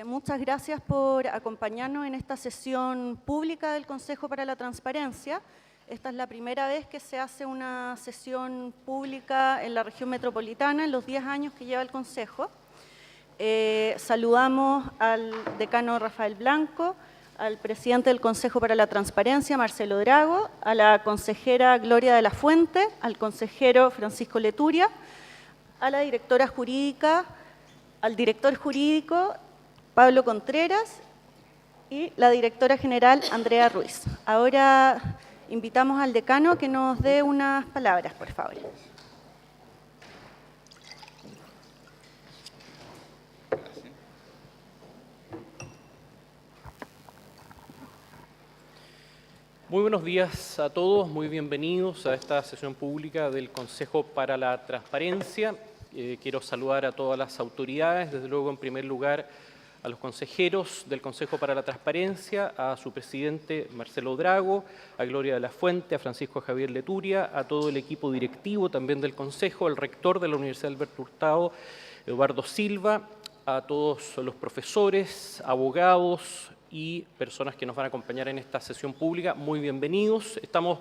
Muchas gracias por acompañarnos en esta sesión pública del Consejo para la Transparencia. Esta es la primera vez que se hace una sesión pública en la región metropolitana en los 10 años que lleva el Consejo. Saludamos al decano Rafael Blanco, al presidente del Consejo para la Transparencia, Marcelo Drago, a la consejera Gloria de la Fuente, al consejero Francisco Leturia, a la directora jurídica, al director jurídico Pablo Contreras y la directora general Andrea Ruiz. Ahora invitamos al decano a que nos dé unas palabras, por favor. Muy buenos días a todos, muy bienvenidos a esta sesión pública del Consejo para la Transparencia. Quiero saludar a todas las autoridades, desde luego en primer lugar a los consejeros del Consejo para la Transparencia, a su presidente Marcelo Drago, a Gloria de la Fuente, a Francisco Javier Leturia, a todo el equipo directivo también del Consejo, al rector de la Universidad Alberto Hurtado, Eduardo Silva, a todos los profesores, abogados y personas que nos van a acompañar en esta sesión pública. Muy bienvenidos. Estamos,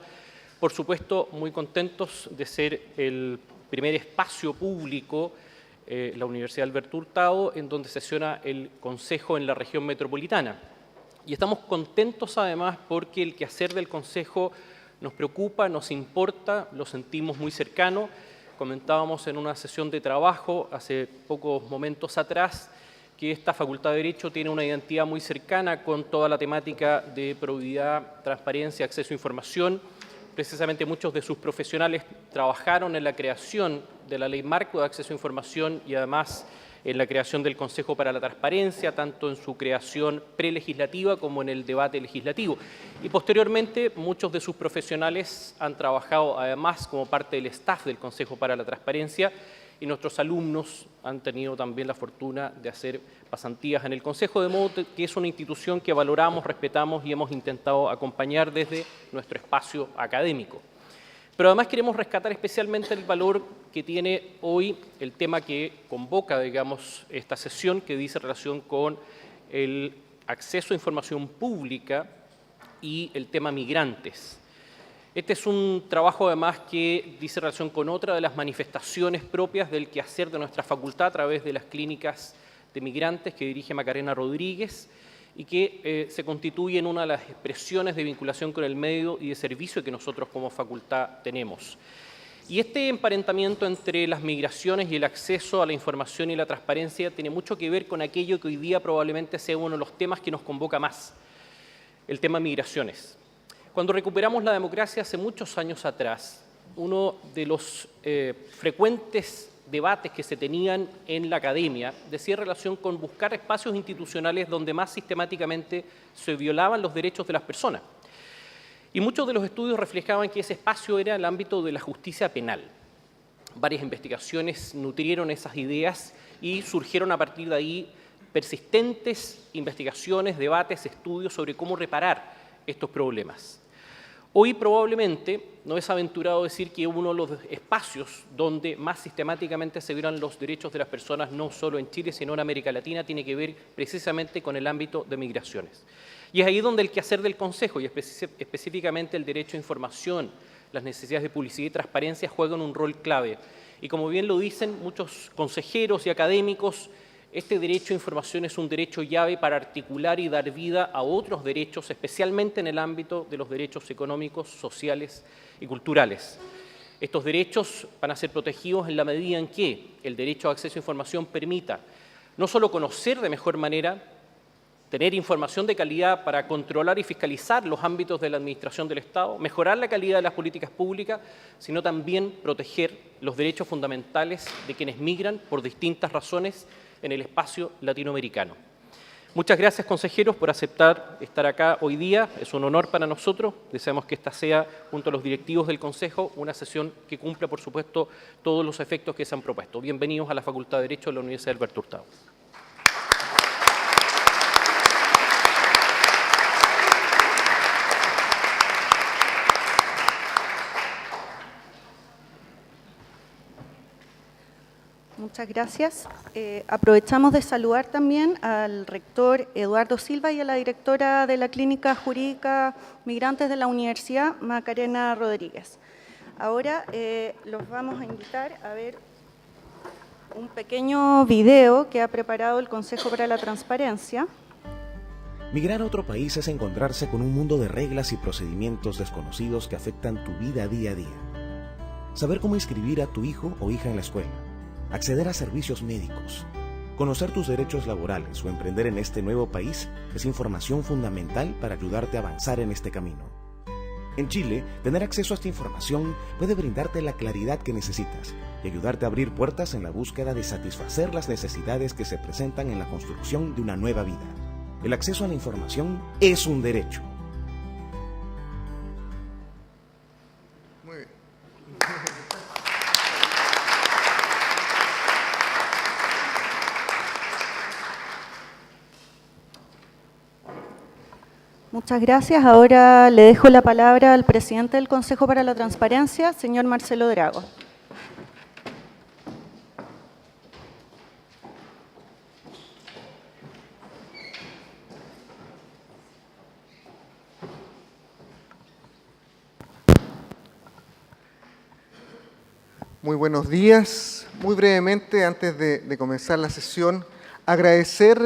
por supuesto, muy contentos de ser el primer espacio público la Universidad Alberto Hurtado, en donde sesiona el Consejo en la región metropolitana. Y estamos contentos además porque el quehacer del Consejo nos preocupa, nos importa, lo sentimos muy cercano. Comentábamos en una sesión de trabajo hace pocos momentos atrás que esta Facultad de Derecho tiene una identidad muy cercana con toda la temática de probidad, transparencia, acceso a información. Precisamente muchos de sus profesionales trabajaron en la creación de la Ley Marco de Acceso a Información y además en la creación del Consejo para la Transparencia, tanto en su creación prelegislativa como en el debate legislativo. Y posteriormente muchos de sus profesionales han trabajado además como parte del staff del Consejo para la Transparencia y nuestros alumnos han tenido también la fortuna de hacer pasantías en el Consejo, de modo que es una institución que valoramos, respetamos y hemos intentado acompañar desde nuestro espacio académico. Pero además queremos rescatar especialmente el valor que tiene hoy el tema que convoca, digamos, esta sesión, que dice relación con el acceso a información pública y el tema migrantes. Este es un trabajo además que dice relación con otra de las manifestaciones propias del quehacer de nuestra facultad a través de las clínicas de migrantes que dirige Macarena Rodríguez y que se constituye en una de las expresiones de vinculación con el medio y de servicio que nosotros como facultad tenemos. Y este emparentamiento entre las migraciones y el acceso a la información y la transparencia tiene mucho que ver con aquello que hoy día probablemente sea uno de los temas que nos convoca más, el tema migraciones. Cuando recuperamos la democracia hace muchos años atrás, uno de los frecuentes debates que se tenían en la academia decía relación con buscar espacios institucionales donde más sistemáticamente se violaban los derechos de las personas. Y muchos de los estudios reflejaban que ese espacio era el ámbito de la justicia penal. Varias investigaciones nutrieron esas ideas y surgieron a partir de ahí persistentes investigaciones, debates, estudios sobre cómo reparar estos problemas. Hoy probablemente no es aventurado decir que uno de los espacios donde más sistemáticamente se violan los derechos de las personas, no solo en Chile, sino en América Latina, tiene que ver precisamente con el ámbito de migraciones. Y es ahí donde el quehacer del Consejo, y específicamente el derecho a información, las necesidades de publicidad y transparencia, juegan un rol clave. Y como bien lo dicen muchos consejeros y académicos, este derecho a información es un derecho llave para articular y dar vida a otros derechos, especialmente en el ámbito de los derechos económicos, sociales y culturales. Estos derechos van a ser protegidos en la medida en que el derecho a acceso a información permita no solo conocer de mejor manera, tener información de calidad para controlar y fiscalizar los ámbitos de la administración del Estado, mejorar la calidad de las políticas públicas, sino también proteger los derechos fundamentales de quienes migran por distintas razones en el espacio latinoamericano. Muchas gracias, consejeros, por aceptar estar acá hoy día. Es un honor para nosotros. Deseamos que esta sea, junto a los directivos del Consejo, una sesión que cumpla, por supuesto, todos los efectos que se han propuesto. Bienvenidos a la Facultad de Derecho de la Universidad Alberto Hurtado. Muchas gracias. Aprovechamos de saludar también al rector Eduardo Silva y a la directora de la Clínica Jurídica Migrantes de la Universidad, Macarena Rodríguez. Ahora los vamos a invitar a ver un pequeño video que ha preparado el Consejo para la Transparencia. Migrar a otro país es encontrarse con un mundo de reglas y procedimientos desconocidos que afectan tu vida día a día. Saber cómo inscribir a tu hijo o hija en la escuela, acceder a servicios médicos, conocer tus derechos laborales o emprender en este nuevo país es información fundamental para ayudarte a avanzar en este camino. En Chile, tener acceso a esta información puede brindarte la claridad que necesitas y ayudarte a abrir puertas en la búsqueda de satisfacer las necesidades que se presentan en la construcción de una nueva vida. El acceso a la información es un derecho. Muy bien. Muchas gracias. Ahora le dejo la palabra al presidente del Consejo para la Transparencia, señor Marcelo Drago. Muy buenos días. Muy brevemente, antes de comenzar la sesión, agradecer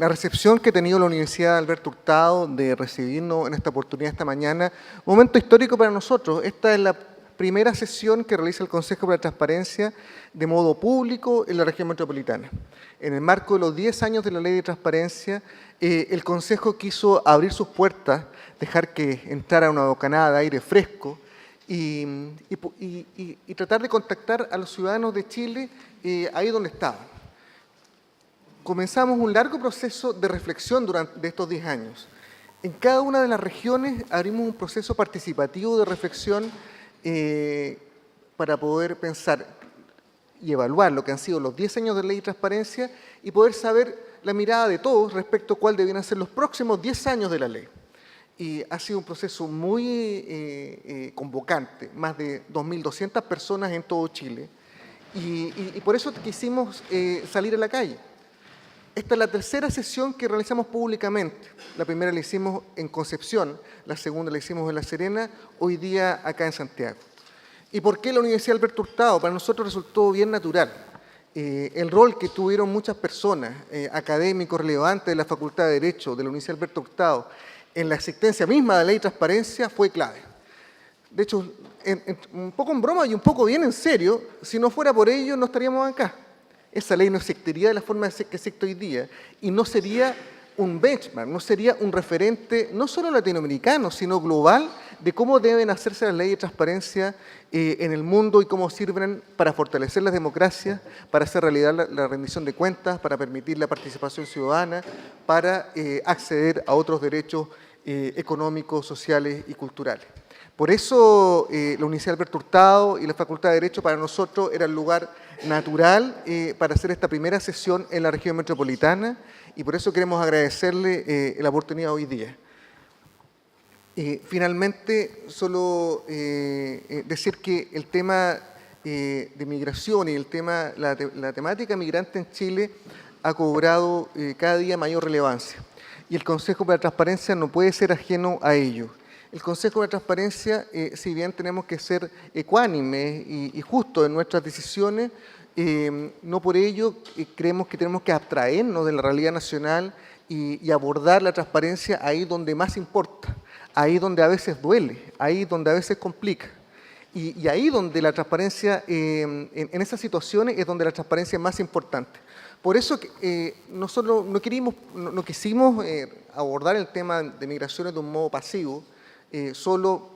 la recepción que ha tenido la Universidad Alberto Hurtado de recibirnos en esta oportunidad esta mañana. Momento histórico para nosotros. Esta es la primera sesión que realiza el Consejo para la Transparencia de modo público en la región metropolitana. En el marco de los 10 años de la Ley de Transparencia, el Consejo quiso abrir sus puertas, dejar que entrara una bocanada de aire fresco y tratar de contactar a los ciudadanos de Chile ahí donde estaban. Comenzamos un largo proceso de reflexión durante estos 10 años. En cada una de las regiones abrimos un proceso participativo de reflexión para poder pensar y evaluar lo que han sido los 10 años de Ley de Transparencia y poder saber la mirada de todos respecto a cuál debían ser los próximos 10 años de la ley. Y ha sido un proceso muy convocante, más de 2.200 personas en todo Chile. Y por eso quisimos salir a la calle. Esta es la tercera sesión que realizamos públicamente. La primera la hicimos en Concepción, la segunda la hicimos en La Serena, hoy día acá en Santiago. ¿Y por qué la Universidad Alberto Hurtado? Para nosotros resultó bien natural. El rol que tuvieron muchas personas, académicos relevantes de la Facultad de Derecho de la Universidad Alberto Hurtado, en la existencia misma de la Ley de Transparencia fue clave. De hecho, un poco en broma y un poco bien en serio, si no fuera por ello no estaríamos acá. Esa ley no existiría de la forma que existe hoy día y no sería un benchmark, no sería un referente no solo latinoamericano, sino global de cómo deben hacerse las leyes de transparencia en el mundo y cómo sirven para fortalecer las democracias, para hacer realidad la rendición de cuentas, para permitir la participación ciudadana, para acceder a otros derechos económicos, sociales y culturales. Por eso la Universidad Alberto Hurtado y la Facultad de Derecho para nosotros era el lugar natural para hacer esta primera sesión en la región metropolitana y por eso queremos agradecerle la oportunidad hoy día. Finalmente, solo decir que el tema de migración y la temática migrante en Chile ha cobrado cada día mayor relevancia y el Consejo para la Transparencia no puede ser ajeno a ello. El Consejo de Transparencia, si bien tenemos que ser ecuánimes y justos en nuestras decisiones, no por ello creemos que tenemos que abstraernos de la realidad nacional y abordar la transparencia ahí donde más importa, ahí donde a veces duele, ahí donde a veces complica. Y ahí donde la transparencia, en esas situaciones es donde la transparencia es más importante. Por eso nosotros no quisimos abordar el tema de migraciones de un modo pasivo, solo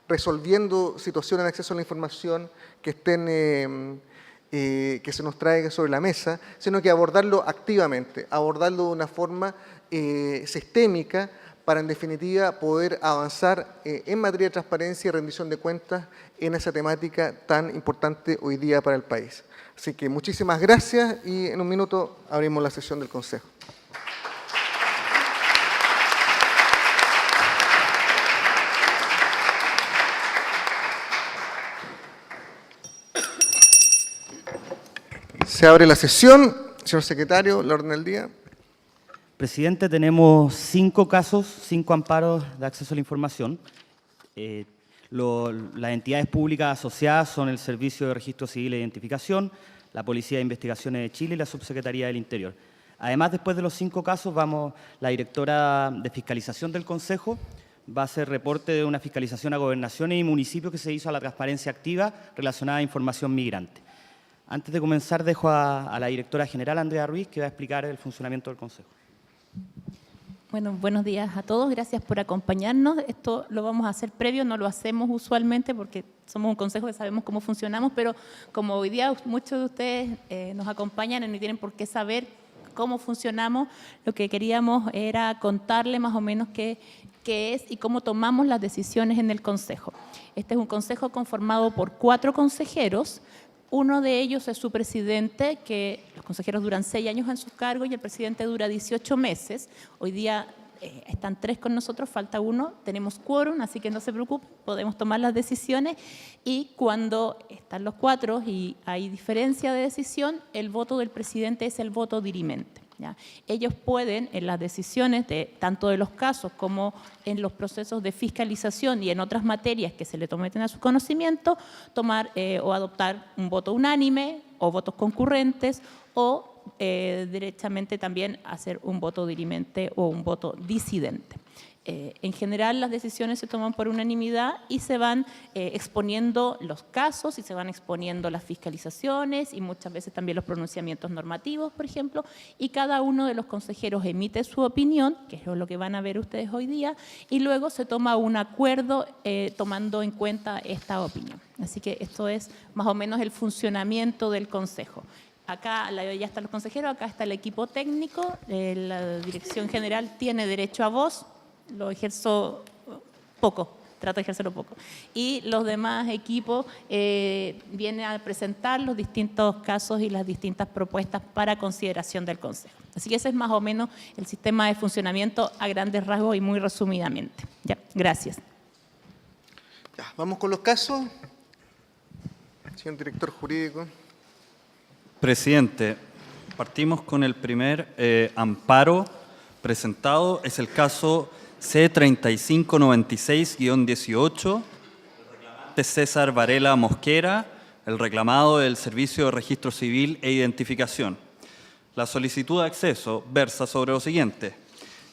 resolviendo situaciones de acceso a la información que se nos traiga sobre la mesa, sino que abordarlo activamente, abordarlo de una forma sistémica para, en definitiva, poder avanzar en materia de transparencia y rendición de cuentas en esa temática tan importante hoy día para el país. Así que muchísimas gracias y en un minuto abrimos la sesión del Consejo. Se abre la sesión. Señor secretario, la orden del día. Presidente, tenemos 5 casos, 5 amparos de acceso a la información. Las entidades públicas asociadas son el Servicio de Registro Civil e Identificación, la Policía de Investigaciones de Chile y la Subsecretaría del Interior. Además, después de los 5 casos, la directora de fiscalización del Consejo va a hacer reporte de una fiscalización a gobernaciones y municipios que se hizo a la transparencia activa relacionada a información migrante. Antes de comenzar, dejo a la directora general, Andrea Ruiz, que va a explicar el funcionamiento del Consejo. Bueno, buenos días a todos. Gracias por acompañarnos. Esto lo vamos a hacer previo, no lo hacemos usualmente porque somos un consejo que sabemos cómo funcionamos, pero como hoy día muchos de ustedes nos acompañan y no tienen por qué saber cómo funcionamos, lo que queríamos era contarle más o menos qué es y cómo tomamos las decisiones en el consejo. Este es un consejo conformado por 4 consejeros. Uno de ellos es su presidente, que los consejeros duran 6 años en sus cargos y el presidente dura 18 meses. Hoy día están 3 con nosotros, falta 1. Tenemos quórum, así que no se preocupen, podemos tomar las decisiones. Y cuando están los 4 y hay diferencia de decisión, el voto del presidente es el voto dirimente. ¿Ya? Ellos pueden, en las decisiones tanto de los casos como en los procesos de fiscalización y en otras materias que se le someten a su conocimiento, tomar o adoptar un voto unánime o votos concurrentes o derechamente también hacer un voto dirimente o un voto disidente. En general, las decisiones se toman por unanimidad y se van exponiendo los casos y se van exponiendo las fiscalizaciones y muchas veces también los pronunciamientos normativos, por ejemplo, y cada uno de los consejeros emite su opinión, que es lo que van a ver ustedes hoy día, y luego se toma un acuerdo tomando en cuenta esta opinión. Así que esto es más o menos el funcionamiento del consejo. Acá ya están los consejeros, acá está el equipo técnico, la dirección general tiene derecho a voz. Lo ejerzo poco, trato de ejercerlo poco. Y los demás equipos vienen a presentar los distintos casos y las distintas propuestas para consideración del Consejo. Así que ese es más o menos el sistema de funcionamiento a grandes rasgos y muy resumidamente. Ya, gracias. Ya, vamos con los casos. Señor director jurídico. Presidente, partimos con el primer amparo presentado. Es el caso C-3596-18, de César Varela Mosquera, el reclamado del Servicio de Registro Civil e Identificación. La solicitud de acceso versa sobre lo siguiente.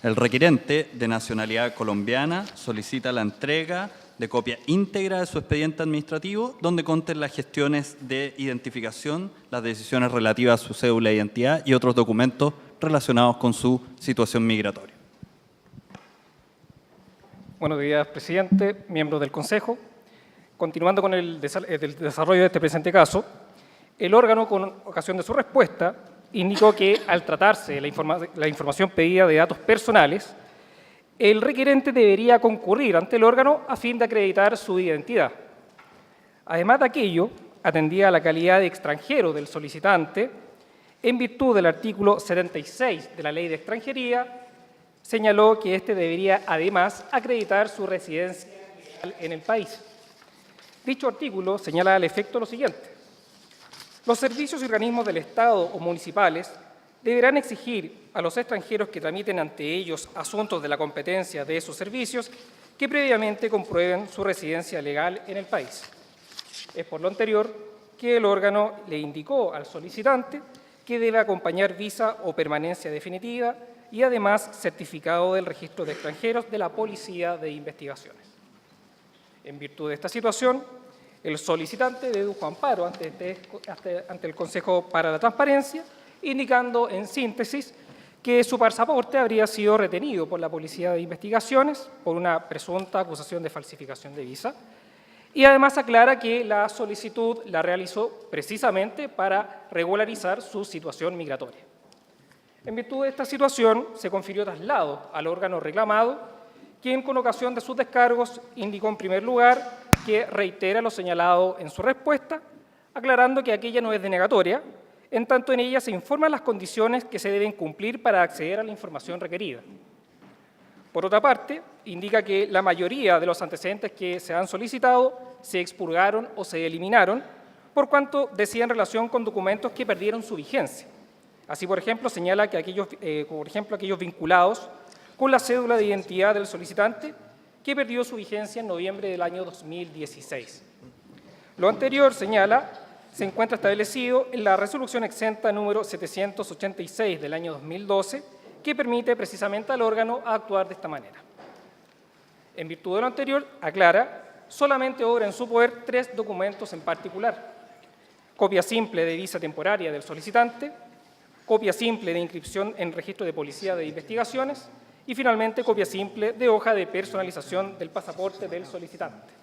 El requerente, de nacionalidad colombiana, solicita la entrega de copia íntegra de su expediente administrativo, donde consten las gestiones de identificación, las decisiones relativas a su cédula de identidad y otros documentos relacionados con su situación migratoria. Buenos días, presidente, miembros del Consejo. Continuando con el desarrollo de este presente caso, el órgano, con ocasión de su respuesta, indicó que al tratarse de la información pedida de datos personales, el requerente debería concurrir ante el órgano a fin de acreditar su identidad. Además de aquello, atendía a la calidad de extranjero del solicitante, en virtud del artículo 76 de la Ley de Extranjería, señaló que éste debería además acreditar su residencia legal en el país. Dicho artículo señala al efecto lo siguiente. Los servicios y organismos del Estado o municipales deberán exigir a los extranjeros que tramiten ante ellos asuntos de la competencia de esos servicios que previamente comprueben su residencia legal en el país. Es por lo anterior que el órgano le indicó al solicitante que debe acompañar visa o permanencia definitiva y además certificado del registro de extranjeros de la Policía de Investigaciones. En virtud de esta situación, el solicitante dedujo amparo ante el Consejo para la Transparencia, indicando en síntesis que su pasaporte habría sido retenido por la Policía de Investigaciones por una presunta acusación de falsificación de visa y además aclara que la solicitud la realizó precisamente para regularizar su situación migratoria. En virtud de esta situación, se confirió traslado al órgano reclamado, quien con ocasión de sus descargos indicó en primer lugar que reitera lo señalado en su respuesta, aclarando que aquella no es denegatoria, en tanto en ella se informan las condiciones que se deben cumplir para acceder a la información requerida. Por otra parte, indica que la mayoría de los antecedentes que se han solicitado se expurgaron o se eliminaron, por cuanto decía en relación con documentos que perdieron su vigencia. Así, por ejemplo, señala que aquellos vinculados con la cédula de identidad del solicitante que perdió su vigencia en noviembre del año 2016. Lo anterior, señala, se encuentra establecido en la resolución exenta número 786 del año 2012, que permite precisamente al órgano actuar de esta manera. En virtud de lo anterior, aclara, solamente obra en su poder 3 documentos en particular: copia simple de visa temporaria del solicitante, copia simple de inscripción en registro de policía de investigaciones y, finalmente, copia simple de hoja de personalización del pasaporte del solicitante.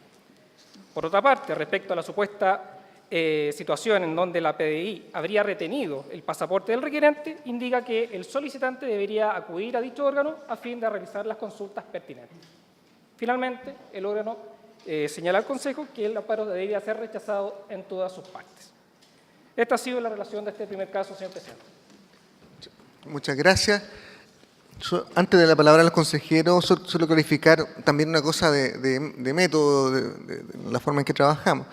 Por otra parte, respecto a la supuesta situación en donde la PDI habría retenido el pasaporte del requerente, indica que el solicitante debería acudir a dicho órgano a fin de realizar las consultas pertinentes. Finalmente, el órgano señala al Consejo que el amparo debería ser rechazado en todas sus partes. Esta ha sido la relación de este primer caso, señor presidente. Muchas gracias. Antes de la palabra al consejero, solo clarificar también una cosa de método, de la forma en que trabajamos.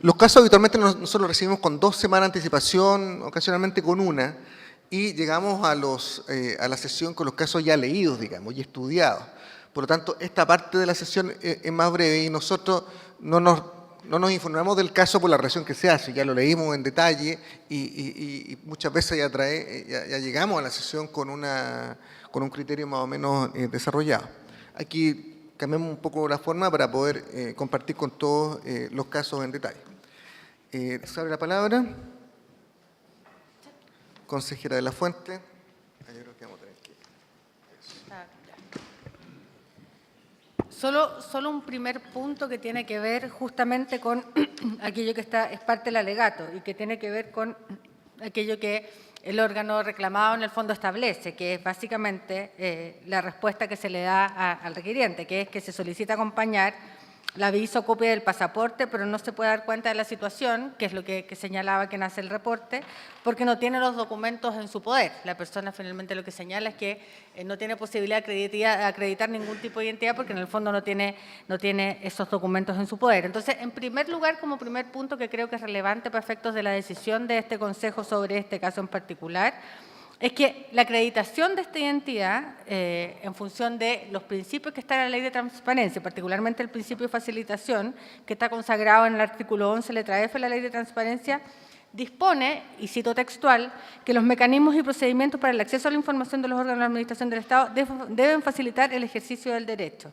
Los casos habitualmente nosotros los recibimos con 2 semanas de anticipación, ocasionalmente con 1, y llegamos a la sesión con los casos ya leídos, digamos, y estudiados. Por lo tanto, esta parte de la sesión es más breve y nosotros no nos informamos del caso por la relación que se hace, ya lo leímos en detalle y muchas veces ya llegamos a la sesión con un criterio más o menos desarrollado. Aquí cambiamos un poco la forma para poder compartir con todos los casos en detalle. ¿Se abre la palabra? Consejera de la Fuente. Yo creo que vamos a tener que... Solo un primer punto que tiene que ver justamente con aquello que es parte del alegato y que tiene que ver con aquello que el órgano reclamado en el fondo establece, que es básicamente la respuesta que se le da al requiriente, que es que se solicita acompañar la aviso o copia del pasaporte, pero no se puede dar cuenta de la situación, que es lo que señalaba quien hace el reporte, porque no tiene los documentos en su poder. La persona finalmente lo que señala es que no tiene posibilidad de acreditar ningún tipo de identidad porque en el fondo no tiene esos documentos en su poder. Entonces, en primer lugar, como primer punto que creo que es relevante para efectos de la decisión de este Consejo sobre este caso en particular, es que la acreditación de esta identidad, en función de los principios que están en la Ley de Transparencia, particularmente el principio de facilitación, que está consagrado en el artículo 11, letra F de la Ley de Transparencia, dispone, y cito textual, que los mecanismos y procedimientos para el acceso a la información de los órganos de la Administración del Estado deben facilitar el ejercicio del derecho.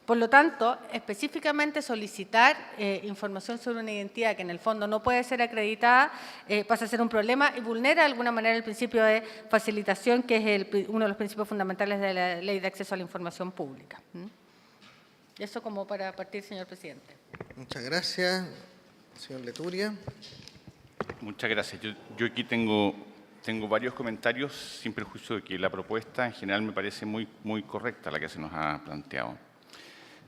Por lo tanto, específicamente solicitar información sobre una identidad que en el fondo no puede ser acreditada pasa a ser un problema y vulnera de alguna manera el principio de facilitación, que es uno de los principios fundamentales de la Ley de Acceso a la Información Pública. Eso como para partir, señor presidente. Muchas gracias. Señor Leturia. Muchas gracias. Yo aquí tengo varios comentarios, sin perjuicio de que la propuesta en general me parece muy correcta, la que se nos ha planteado.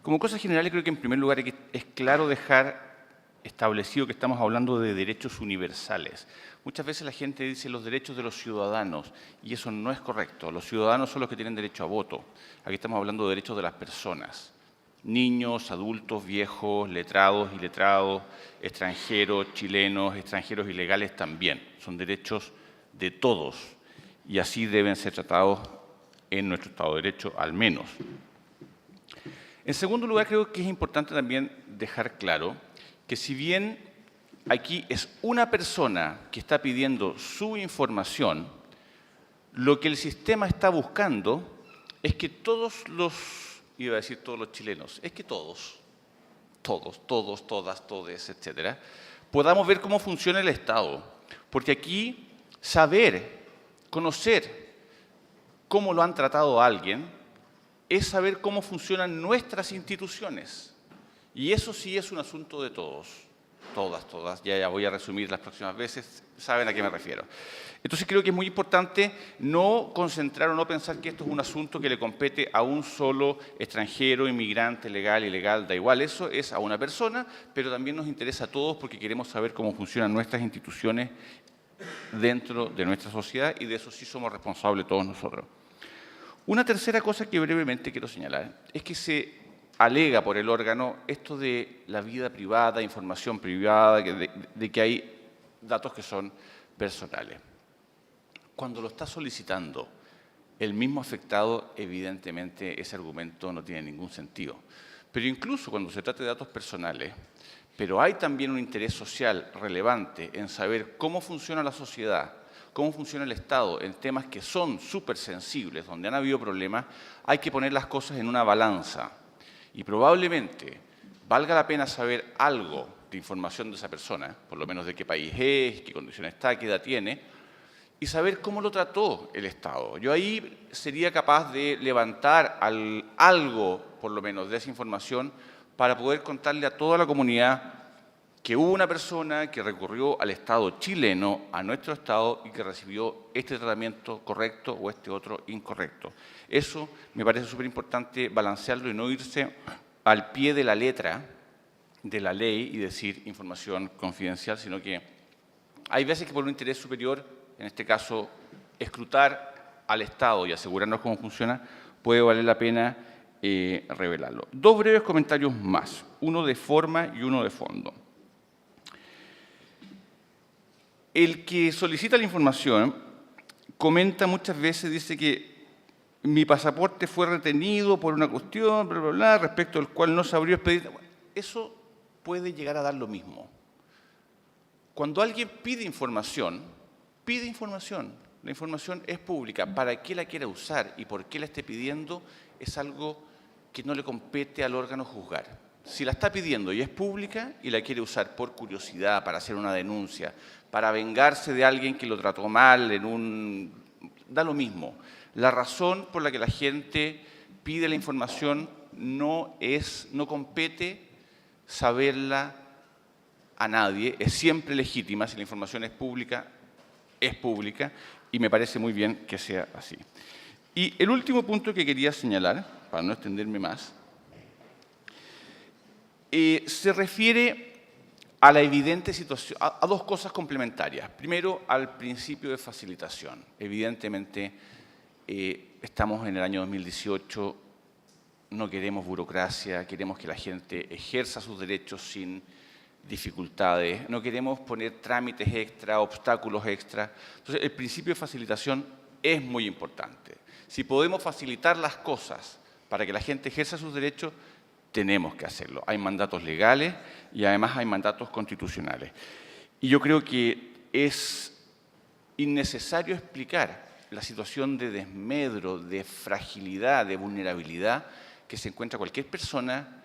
Como cosas generales, creo que en primer lugar es claro dejar establecido que estamos hablando de derechos universales. Muchas veces la gente dice los derechos de los ciudadanos, y eso no es correcto. Los ciudadanos son los que tienen derecho a voto. Aquí estamos hablando de derechos de las personas. Niños, adultos, viejos, letrados, iletrados, extranjeros, chilenos, extranjeros ilegales también. Son derechos de todos, y así deben ser tratados en nuestro Estado de Derecho, al menos. En segundo lugar, creo que es importante también dejar claro que si bien aquí es una persona que está pidiendo su información, lo que el sistema está buscando es que todos los, iba a decir todos los chilenos, es que todos, todas, todes, etcétera, podamos ver cómo funciona el Estado. Porque aquí saber, conocer cómo lo han tratado a alguien, es saber cómo funcionan nuestras instituciones. Y eso sí es un asunto de todos. Todas. Ya voy a resumir las próximas veces, saben a qué me refiero. Entonces creo que es muy importante no concentrar o no pensar que esto es un asunto que le compete a un solo extranjero, inmigrante, legal, ilegal, da igual. Eso es a una persona, pero también nos interesa a todos porque queremos saber cómo funcionan nuestras instituciones dentro de nuestra sociedad y de eso sí somos responsables todos nosotros. Una tercera cosa que brevemente quiero señalar es que se alega por el órgano esto de la vida privada, información privada, de que hay datos que son personales. Cuando lo está solicitando el mismo afectado, evidentemente ese argumento no tiene ningún sentido. Pero incluso cuando se trata de datos personales, pero hay también un interés social relevante en saber cómo funciona la sociedad, cómo funciona el Estado en temas que son súper sensibles, donde han habido problemas, hay que poner las cosas en una balanza. Y probablemente valga la pena saber algo de información de esa persona, por lo menos de qué país es, qué condición está, qué edad tiene, y saber cómo lo trató el Estado. Yo ahí sería capaz de levantar algo, por lo menos, de esa información para poder contarle a toda la comunidad que hubo una persona que recurrió al Estado chileno, a nuestro Estado, y que recibió este tratamiento correcto o este otro incorrecto. Eso me parece súper importante balancearlo y no irse al pie de la letra de la ley y decir información confidencial, sino que hay veces que por un interés superior, en este caso, escrutar al Estado y asegurarnos cómo funciona, puede valer la pena revelarlo. Dos breves comentarios más, uno de forma y uno de fondo. El que solicita la información comenta muchas veces, dice que mi pasaporte fue retenido por una cuestión, bla, bla, bla, respecto al cual no se abrió expediente. Eso puede llegar a dar lo mismo. Cuando alguien pide información, la información es pública. Para qué la quiera usar y por qué la esté pidiendo es algo que no le compete al órgano juzgar. Si la está pidiendo y es pública y la quiere usar por curiosidad, para hacer una denuncia, para vengarse de alguien que lo trató mal, da lo mismo. La razón por la que la gente pide la información no compete saberla a nadie, es siempre legítima. Si la información es pública, y me parece muy bien que sea así. Y el último punto que quería señalar, para no extenderme más, se refiere a la evidente situación, a dos cosas complementarias. Primero, al principio de facilitación. Evidentemente, estamos en el año 2018, no queremos burocracia, queremos que la gente ejerza sus derechos sin dificultades, no queremos poner trámites extra, obstáculos extra. Entonces, el principio de facilitación es muy importante. Si podemos facilitar las cosas para que la gente ejerza sus derechos, tenemos que hacerlo. Hay mandatos legales y además hay mandatos constitucionales. Y yo creo que es innecesario explicar la situación de desmedro, de fragilidad, de vulnerabilidad que se encuentra cualquier persona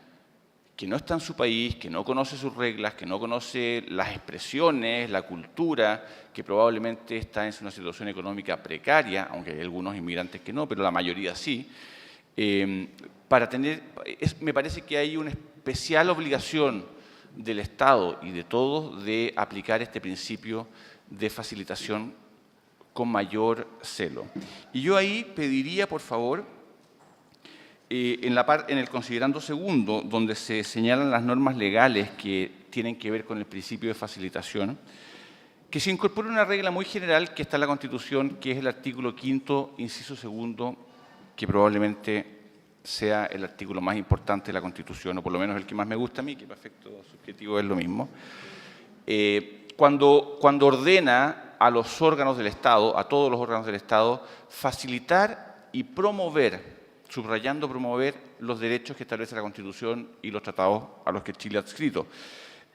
que no está en su país, que no conoce sus reglas, que no conoce las expresiones, la cultura, que probablemente está en una situación económica precaria, aunque hay algunos inmigrantes que no, pero la mayoría sí. Me parece que hay una especial obligación del Estado y de todos de aplicar este principio de facilitación con mayor celo. Y yo ahí pediría, por favor, en el considerando segundo, donde se señalan las normas legales que tienen que ver con el principio de facilitación, que se incorpore una regla muy general que está en la Constitución, que es el artículo 5º, inciso segundo, que probablemente sea el artículo más importante de la Constitución, o por lo menos el que más me gusta a mí, que para efecto subjetivo es lo mismo, cuando ordena a los órganos del Estado, a todos los órganos del Estado, facilitar y promover, subrayando promover los derechos que establece la Constitución y los tratados a los que Chile ha adscrito.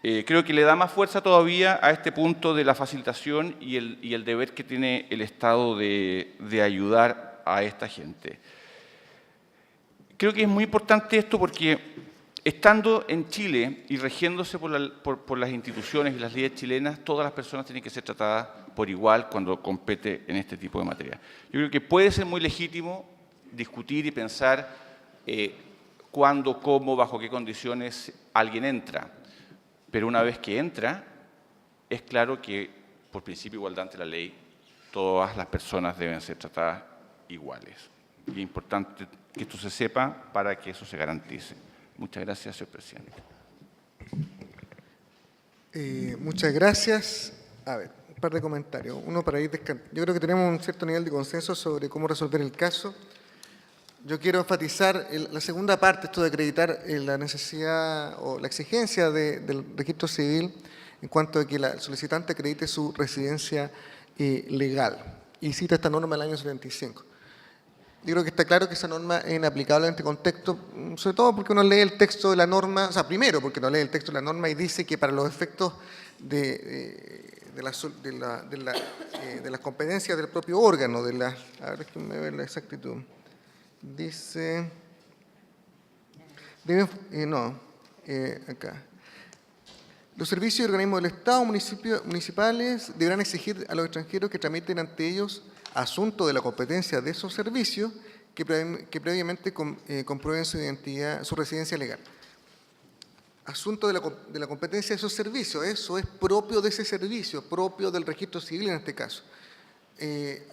Creo que le da más fuerza todavía a este punto de la facilitación y el deber que tiene el Estado de ayudar a esta gente. Creo que es muy importante esto porque, estando en Chile y regiéndose por las instituciones y las leyes chilenas, todas las personas tienen que ser tratadas por igual cuando compete en este tipo de materia. Yo creo que puede ser muy legítimo discutir y pensar cuándo, cómo, bajo qué condiciones alguien entra. Pero una vez que entra, es claro que, por principio de igualdad ante la ley, todas las personas deben ser tratadas iguales. Y es importante que esto se sepa para que eso se garantice. Muchas gracias, señor presidente. Muchas gracias. A ver, un par de comentarios. Uno para ir descartando. Yo creo que tenemos un cierto nivel de consenso sobre cómo resolver el caso. Yo quiero enfatizar la segunda parte, esto de acreditar la necesidad o la exigencia del registro civil en cuanto a que el solicitante acredite su residencia legal. Y cita esta norma del año 75. Yo creo que está claro que esa norma es inaplicable en este contexto, sobre todo porque uno lee el texto de la norma, o sea, primero porque uno lee el texto de la norma y dice que para los efectos de las competencias del propio órgano, a ver, déjenme ver la exactitud. Dice, acá. Los servicios y organismos del Estado municipales deberán exigir a los extranjeros que tramiten ante ellos asunto de la competencia de esos servicios que previamente comprueben su identidad, su residencia legal. Asunto de la competencia de esos servicios, eso es propio de ese servicio, propio del registro civil en este caso.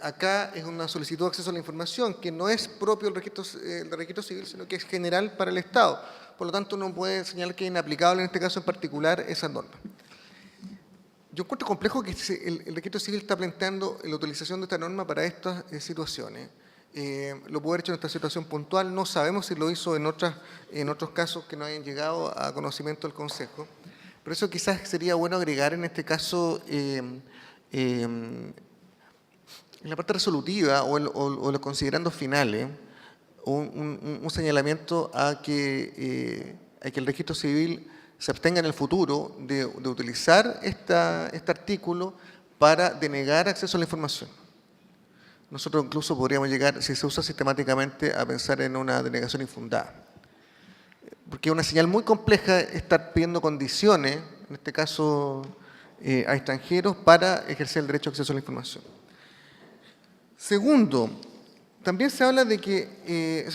Acá es una solicitud de acceso a la información que no es propio del registro civil, sino que es general para el Estado. Por lo tanto, uno puede señalar que es inaplicable en este caso en particular esa norma. Yo encuentro complejo que el registro civil está planteando la utilización de esta norma para estas situaciones. Lo pudo haber hecho en esta situación puntual, no sabemos si lo hizo en otros casos que no hayan llegado a conocimiento del Consejo. Por eso quizás sería bueno agregar en este caso en la parte resolutiva o los considerandos finales, un señalamiento a que el registro civil se abstenga en el futuro de utilizar este artículo para denegar acceso a la información. Nosotros incluso podríamos llegar, si se usa sistemáticamente, a pensar en una denegación infundada. Porque es una señal muy compleja estar pidiendo condiciones, en este caso a extranjeros, para ejercer el derecho a acceso a la información. Segundo, también se habla de que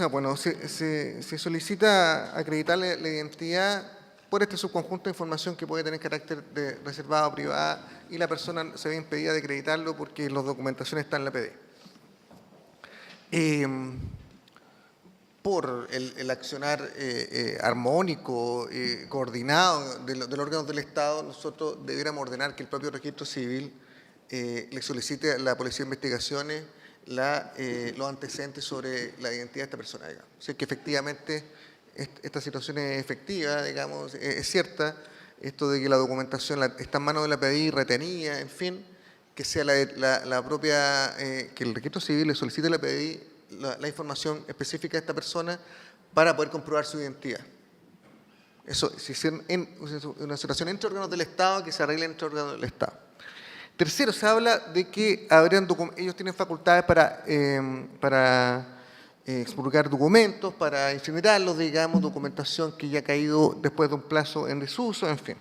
se solicita acreditar la identidad por este subconjunto de información que puede tener carácter de reservada o privada y la persona se ve impedida de acreditarlo porque la documentación está en la PD. Por el accionar armónico, coordinado de los órganos del Estado, nosotros debiéramos ordenar que el propio registro civil le solicite a la Policía de Investigaciones los antecedentes sobre la identidad de esta persona. Digamos. O sea, que efectivamente esta situación es efectiva, digamos, es cierta, esto de que la documentación está en manos de la PDI retenida, en fin, que sea la propia, que el registro civil le solicite a la PDI la información específica de esta persona para poder comprobar su identidad. Eso, si es una situación entre órganos del Estado, que se arregle entre órganos del Estado. Tercero, se habla de que ellos tienen facultades para expurgar documentos, para incinerarlos, digamos, documentación que ya ha caído después de un plazo en desuso, en fin.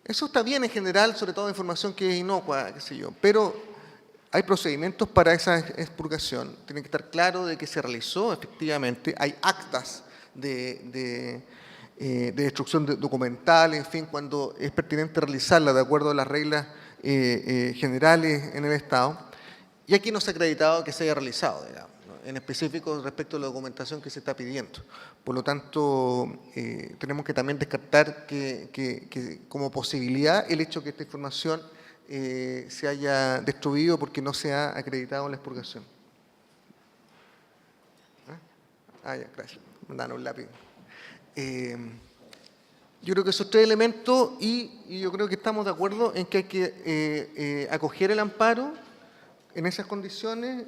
Eso está bien en general, sobre todo información que es inocua, qué sé yo, pero hay procedimientos para esa expurgación. Tiene que estar claro de que se realizó efectivamente, hay actas de destrucción documental, en fin, cuando es pertinente realizarla de acuerdo a las reglas generales en el Estado. Y aquí no se ha acreditado que se haya realizado, digamos, ¿no? En específico respecto a la documentación que se está pidiendo. Por lo tanto, tenemos que también descartar que como posibilidad el hecho que esta información se haya destruido porque no se ha acreditado la expurgación. Ya, gracias. Mandan un lápiz. Yo creo que esos tres elementos y yo creo que estamos de acuerdo en que hay que acoger el amparo en esas condiciones.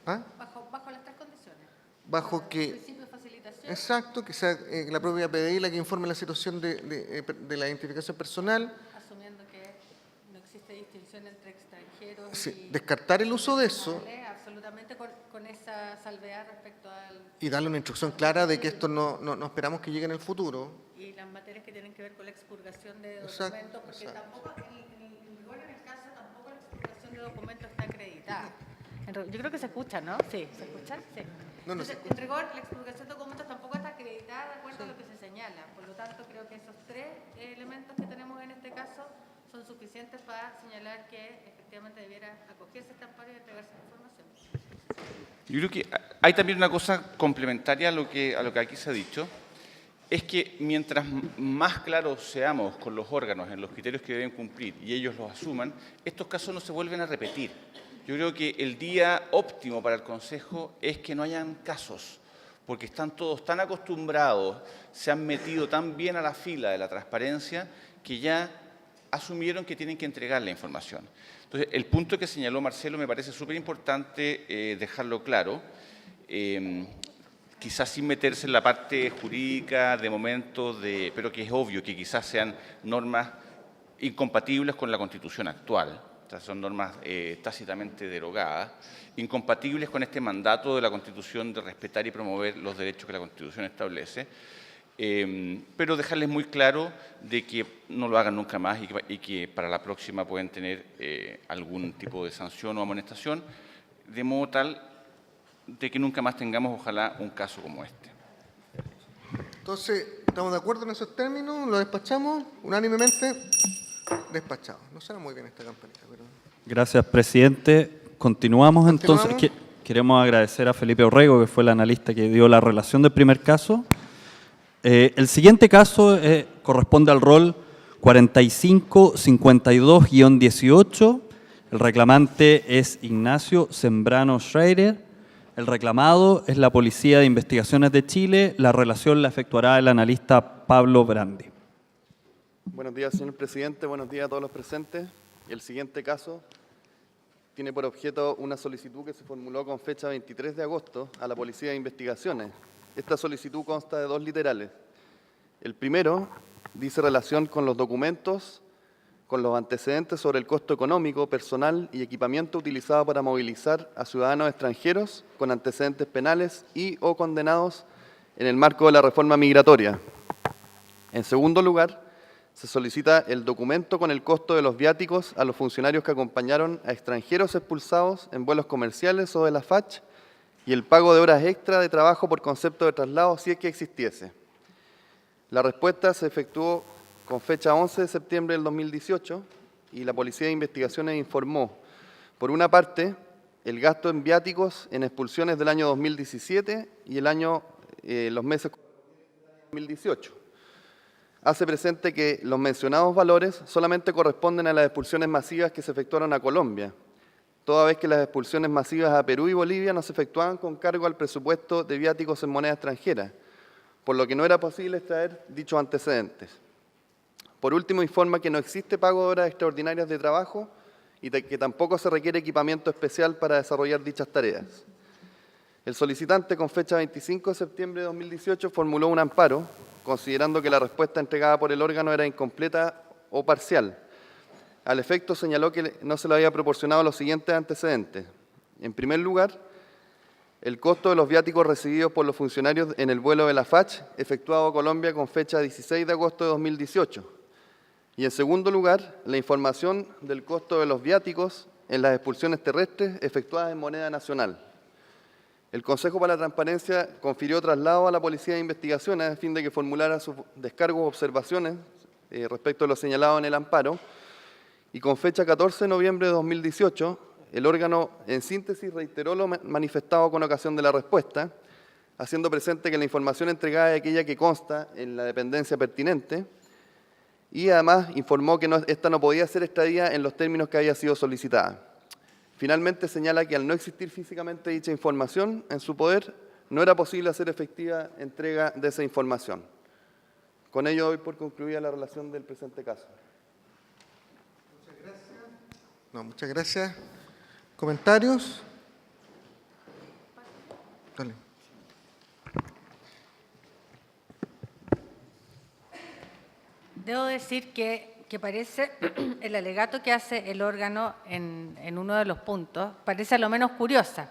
¿Ah? Bajo las tres condiciones. Bajo que... Principio de facilitación. Exacto, que sea la propia PDI la que informe la situación de la identificación personal. Asumiendo que no existe distinción entre extranjeros Sí, y... descartar el uso de eso. Absolutamente con esa salvedad respecto al... Y darle una instrucción clara de que esto no esperamos que llegue en el futuro. Y las materias que tienen que ver con la expurgación de documentos, Exacto, porque exacto. tampoco, en rigor en el caso, tampoco la expurgación de documentos está acreditada. Yo creo que se escucha, ¿no? Sí, ¿se escucha? Sí. No, Entonces, se en rigor, la expurgación de documentos tampoco está acreditada de acuerdo a lo que se señala. Por lo tanto, creo que esos tres elementos que tenemos en este caso son suficientes para señalar que efectivamente debiera acogerse este amparo y entregarse la información. Yo creo que hay también una cosa complementaria a lo que aquí se ha dicho, es que mientras más claros seamos con los órganos en los criterios que deben cumplir y ellos los asuman, estos casos no se vuelven a repetir. Yo creo que el día óptimo para el Consejo es que no hayan casos, porque están todos tan acostumbrados, se han metido tan bien a la fila de la transparencia, que ya asumieron que tienen que entregar la información. Entonces, el punto que señaló Marcelo me parece súper importante dejarlo claro, quizás sin meterse en la parte jurídica de momento, pero que es obvio que quizás sean normas incompatibles con la Constitución actual. Son normas tácitamente derogadas, incompatibles con este mandato de la Constitución de respetar y promover los derechos que la Constitución establece, pero dejarles muy claro de que no lo hagan nunca más y que para la próxima pueden tener algún tipo de sanción o amonestación, de modo tal de que nunca más tengamos, ojalá, un caso como este. Entonces, ¿estamos de acuerdo en esos términos? ¿Lo despachamos unánimemente? Despachado. No suena muy bien esta campanita, pero... Gracias, presidente. Continuamos entonces. Queremos agradecer a Felipe Orrego, que fue el analista que dio la relación del primer caso. El siguiente caso corresponde al rol 4552-18. El reclamante es Ignacio Sembrano Schreier. El reclamado es la Policía de Investigaciones de Chile. La relación la efectuará el analista Pablo Brandi. Buenos días, señor presidente. Buenos días a todos los presentes. El siguiente caso tiene por objeto una solicitud que se formuló con fecha 23 de agosto a la Policía de Investigaciones. Esta solicitud consta de 2 literales. El primero dice relación con los documentos, con los antecedentes sobre el costo económico, personal y equipamiento utilizado para movilizar a ciudadanos extranjeros con antecedentes penales y o condenados en el marco de la reforma migratoria. En segundo lugar, se solicita el documento con el costo de los viáticos a los funcionarios que acompañaron a extranjeros expulsados en vuelos comerciales o de la FACH y el pago de horas extra de trabajo por concepto de traslado si es que existiese. La respuesta se efectuó con fecha 11 de septiembre del 2018 y la Policía de Investigaciones informó, por una parte, el gasto en viáticos en expulsiones del año 2017 y los meses 2018. Hace presente que los mencionados valores solamente corresponden a las expulsiones masivas que se efectuaron a Colombia, toda vez que las expulsiones masivas a Perú y Bolivia no se efectuaban con cargo al presupuesto de viáticos en moneda extranjera, por lo que no era posible extraer dichos antecedentes. Por último, informa que no existe pago de horas extraordinarias de trabajo y que tampoco se requiere equipamiento especial para desarrollar dichas tareas. El solicitante, con fecha 25 de septiembre de 2018, formuló un amparo, considerando que la respuesta entregada por el órgano era incompleta o parcial. Al efecto, señaló que no se le había proporcionado los siguientes antecedentes. En primer lugar, el costo de los viáticos recibidos por los funcionarios en el vuelo de la FACH, efectuado a Colombia con fecha 16 de agosto de 2018. Y en segundo lugar, la información del costo de los viáticos en las expulsiones terrestres efectuadas en moneda nacional. El Consejo para la Transparencia confirió traslado a la Policía de Investigaciones a fin de que formulara sus descargos o observaciones respecto a lo señalado en el amparo, y con fecha 14 de noviembre de 2018, el órgano en síntesis reiteró lo manifestado con ocasión de la respuesta, haciendo presente que la información entregada es aquella que consta en la dependencia pertinente, y además informó que esta no podía ser extraída en los términos que había sido solicitada. Finalmente señala que al no existir físicamente dicha información en su poder, no era posible hacer efectiva entrega de esa información. Con ello doy por concluida la relación del presente caso. Muchas gracias. Muchas gracias. ¿Comentarios? Dale. Debo decir que parece el alegato que hace el órgano en uno de los puntos, parece a lo menos curiosa.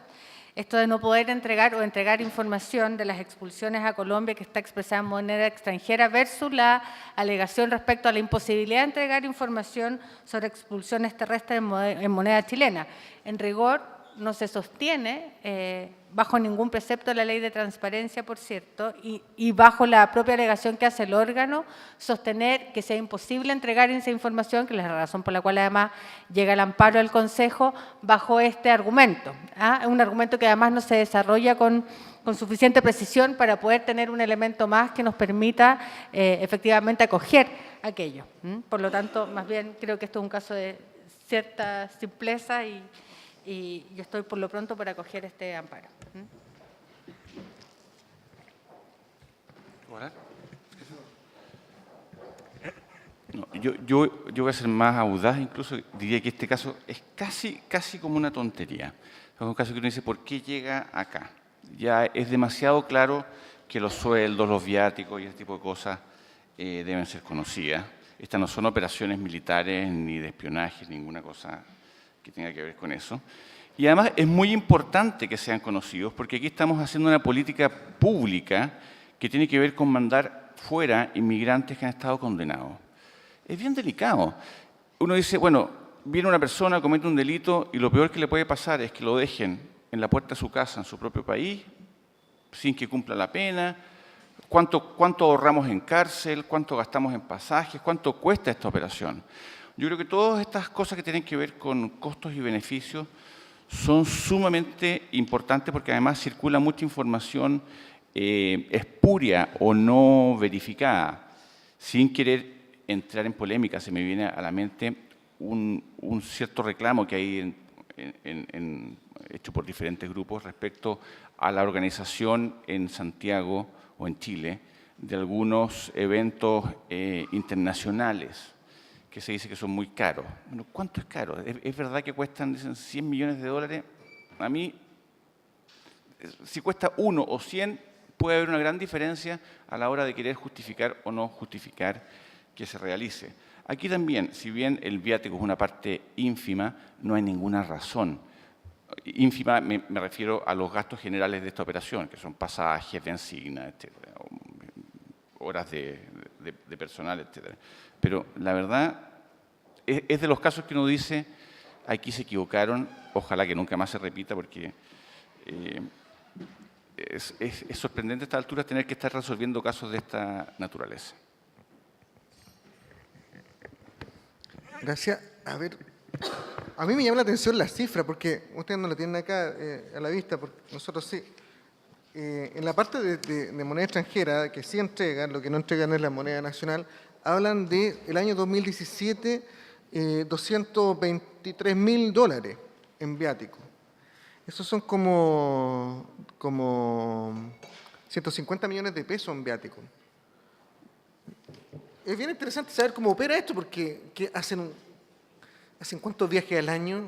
Esto de no poder entregar o entregar información de las expulsiones a Colombia que está expresada en moneda extranjera versus la alegación respecto a la imposibilidad de entregar información sobre expulsiones terrestres en moneda chilena. En rigor, no se sostiene bajo ningún precepto de la ley de transparencia, por cierto, y bajo la propia alegación que hace el órgano, sostener que sea imposible entregar esa información, que es la razón por la cual además llega el amparo al Consejo, bajo este argumento. Es un argumento que además no se desarrolla con suficiente precisión para poder tener un elemento más que nos permita efectivamente acoger aquello. Por lo tanto, más bien creo que esto es un caso de cierta simpleza y y yo estoy por lo pronto por acoger este amparo. No, yo voy a ser más audaz, incluso diría que este caso es casi como una tontería. Es un caso que uno dice, ¿por qué llega acá? Ya es demasiado claro que los sueldos, los viáticos y ese tipo de cosas deben ser conocidas. Estas no son operaciones militares ni de espionaje, ninguna cosa que tenga que ver con eso. Y además es muy importante que sean conocidos porque aquí estamos haciendo una política pública que tiene que ver con mandar fuera inmigrantes que han estado condenados. Es bien delicado. Uno dice, bueno, viene una persona, comete un delito y lo peor que le puede pasar es que lo dejen en la puerta de su casa, en su propio país, sin que cumpla la pena. ¿Cuánto ahorramos en cárcel? ¿Cuánto gastamos en pasajes? ¿Cuánto cuesta esta operación? Yo creo que todas estas cosas que tienen que ver con costos y beneficios son sumamente importantes porque además circula mucha información espuria o no verificada. Sin querer entrar en polémica, se me viene a la mente un cierto reclamo que hay hecho por diferentes grupos respecto a la organización en Santiago o en Chile de algunos eventos internacionales que se dice que son muy caros. Bueno, ¿cuánto es caro? ¿Es verdad que cuestan, dicen, 100 millones de dólares? A mí, si cuesta 1 o 100, puede haber una gran diferencia a la hora de querer justificar o no justificar que se realice. Aquí también, si bien el viático es una parte ínfima, no hay ninguna razón. Ínfima me refiero a los gastos generales de esta operación, que son pasajes, benzina, etcétera, horas de personal, etcétera. Pero la verdad es de los casos que uno dice, aquí se equivocaron, ojalá que nunca más se repita, porque es sorprendente a esta altura tener que estar resolviendo casos de esta naturaleza. Gracias. A ver, a mí me llama la atención la cifra, porque ustedes no la tienen acá a la vista, porque nosotros sí. En la parte de moneda extranjera, que sí entregan, lo que no entregan es la moneda nacional, hablan del año 2017, $223.000 en viático. Esos son como 150 millones de pesos en viático. Es bien interesante saber cómo opera esto, porque ¿hacen cuántos viajes al año?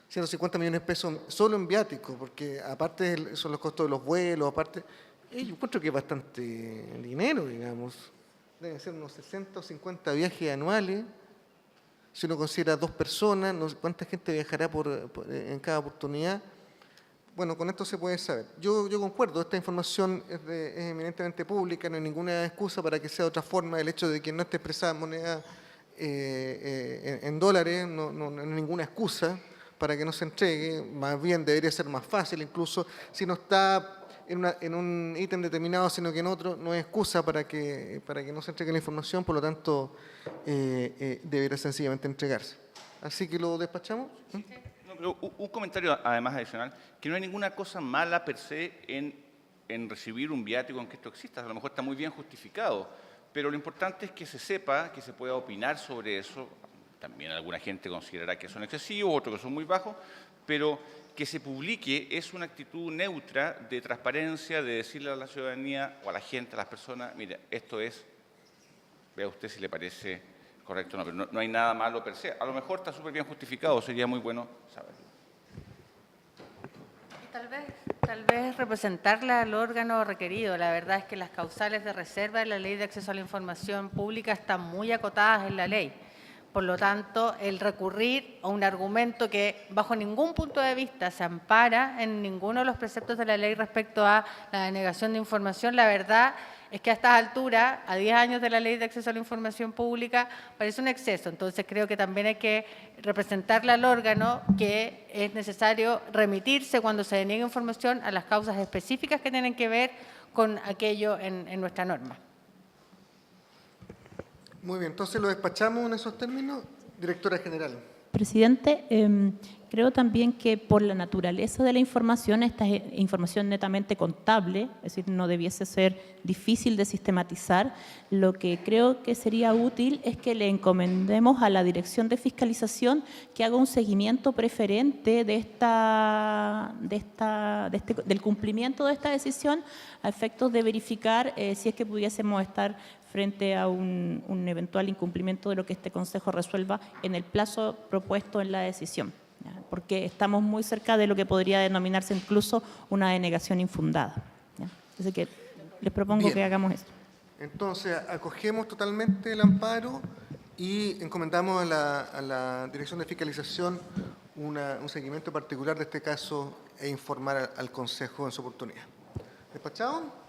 150 millones de pesos solo en viáticos, porque aparte son los costos de los vuelos, aparte, yo encuentro que es bastante dinero, digamos. Deben ser unos 60 o 50 viajes anuales. Si uno considera 2 personas, no sé cuánta gente viajará en cada oportunidad. Bueno, con esto se puede saber. Yo concuerdo, esta información es eminentemente pública, no hay ninguna excusa para que sea de otra forma. El hecho de que no esté expresada en moneda en dólares no hay ninguna excusa para que no se entregue. Más bien debería ser más fácil, incluso si no está en un ítem determinado, sino que en otro, no hay excusa para que no se entregue la información, por lo tanto, debería sencillamente entregarse. Así que lo despachamos. Sí. No, pero un comentario además adicional, que no hay ninguna cosa mala per se en recibir un viático, en que esto exista. A lo mejor está muy bien justificado, pero lo importante es que se sepa, que se pueda opinar sobre eso. También alguna gente considerará que son excesivos, otros que son muy bajos, pero que se publique es una actitud neutra de transparencia, de decirle a la ciudadanía o a la gente, a las personas, mire, esto es, vea usted si le parece correcto o no, pero no hay nada malo per se. A lo mejor está súper bien justificado, sería muy bueno saberlo. Y tal vez representarla al órgano requerido. La verdad es que las causales de reserva de la Ley de Acceso a la Información Pública están muy acotadas en la ley. Por lo tanto, el recurrir a un argumento que bajo ningún punto de vista se ampara en ninguno de los preceptos de la ley respecto a la denegación de información, la verdad es que a estas alturas, a 10 años de la Ley de Acceso a la Información Pública, parece un exceso. Entonces, creo que también hay que representarle al órgano que es necesario remitirse cuando se deniegue información a las causas específicas que tienen que ver con aquello en nuestra norma. Muy bien, entonces lo despachamos en esos términos. Directora General. Presidente, Creo también que por la naturaleza de la información, esta es información netamente contable, es decir, no debiese ser difícil de sistematizar. Lo que creo que sería útil es que le encomendemos a la Dirección de Fiscalización que haga un seguimiento preferente del cumplimiento de esta decisión a efectos de verificar si es que pudiésemos estar frente a un eventual incumplimiento de lo que este Consejo resuelva en el plazo propuesto en la decisión, ¿ya? Porque estamos muy cerca de lo que podría denominarse incluso una denegación infundada, ¿ya? Así que les propongo que hagamos esto. Entonces, acogemos totalmente el amparo y encomendamos a la Dirección de Fiscalización un seguimiento particular de este caso e informar al Consejo en su oportunidad. ¿Despachado?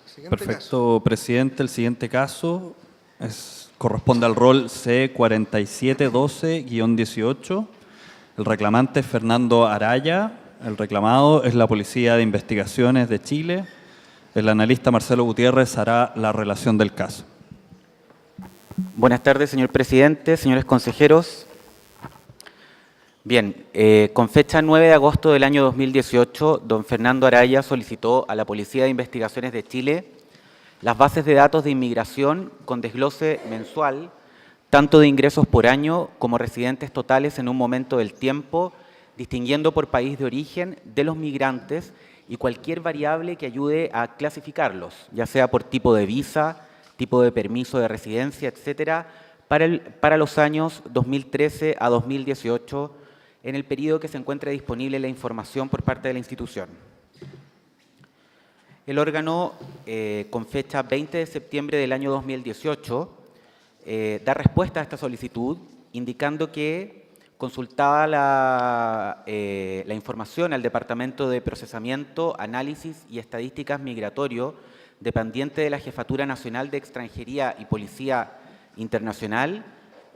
Siguiente Perfecto, caso. presidente. El siguiente caso corresponde al rol C4712-18. El reclamante es Fernando Araya. El reclamado es la Policía de Investigaciones de Chile. El analista Marcelo Gutiérrez hará la relación del caso. Buenas tardes, señor presidente, señores consejeros. Bien, con fecha 9 de agosto del año 2018, don Fernando Araya solicitó a la Policía de Investigaciones de Chile las bases de datos de inmigración con desglose mensual, tanto de ingresos por año como residentes totales en un momento del tiempo, distinguiendo por país de origen de los migrantes y cualquier variable que ayude a clasificarlos, ya sea por tipo de visa, tipo de permiso de residencia, etcétera, para los años 2013 a 2018, en el periodo que se encuentre disponible la información por parte de la institución. El órgano, con fecha 20 de septiembre del año 2018, da respuesta a esta solicitud, indicando que consultaba la información al Departamento de Procesamiento, Análisis y Estadísticas Migratorio, dependiente de la Jefatura Nacional de Extranjería y Policía Internacional.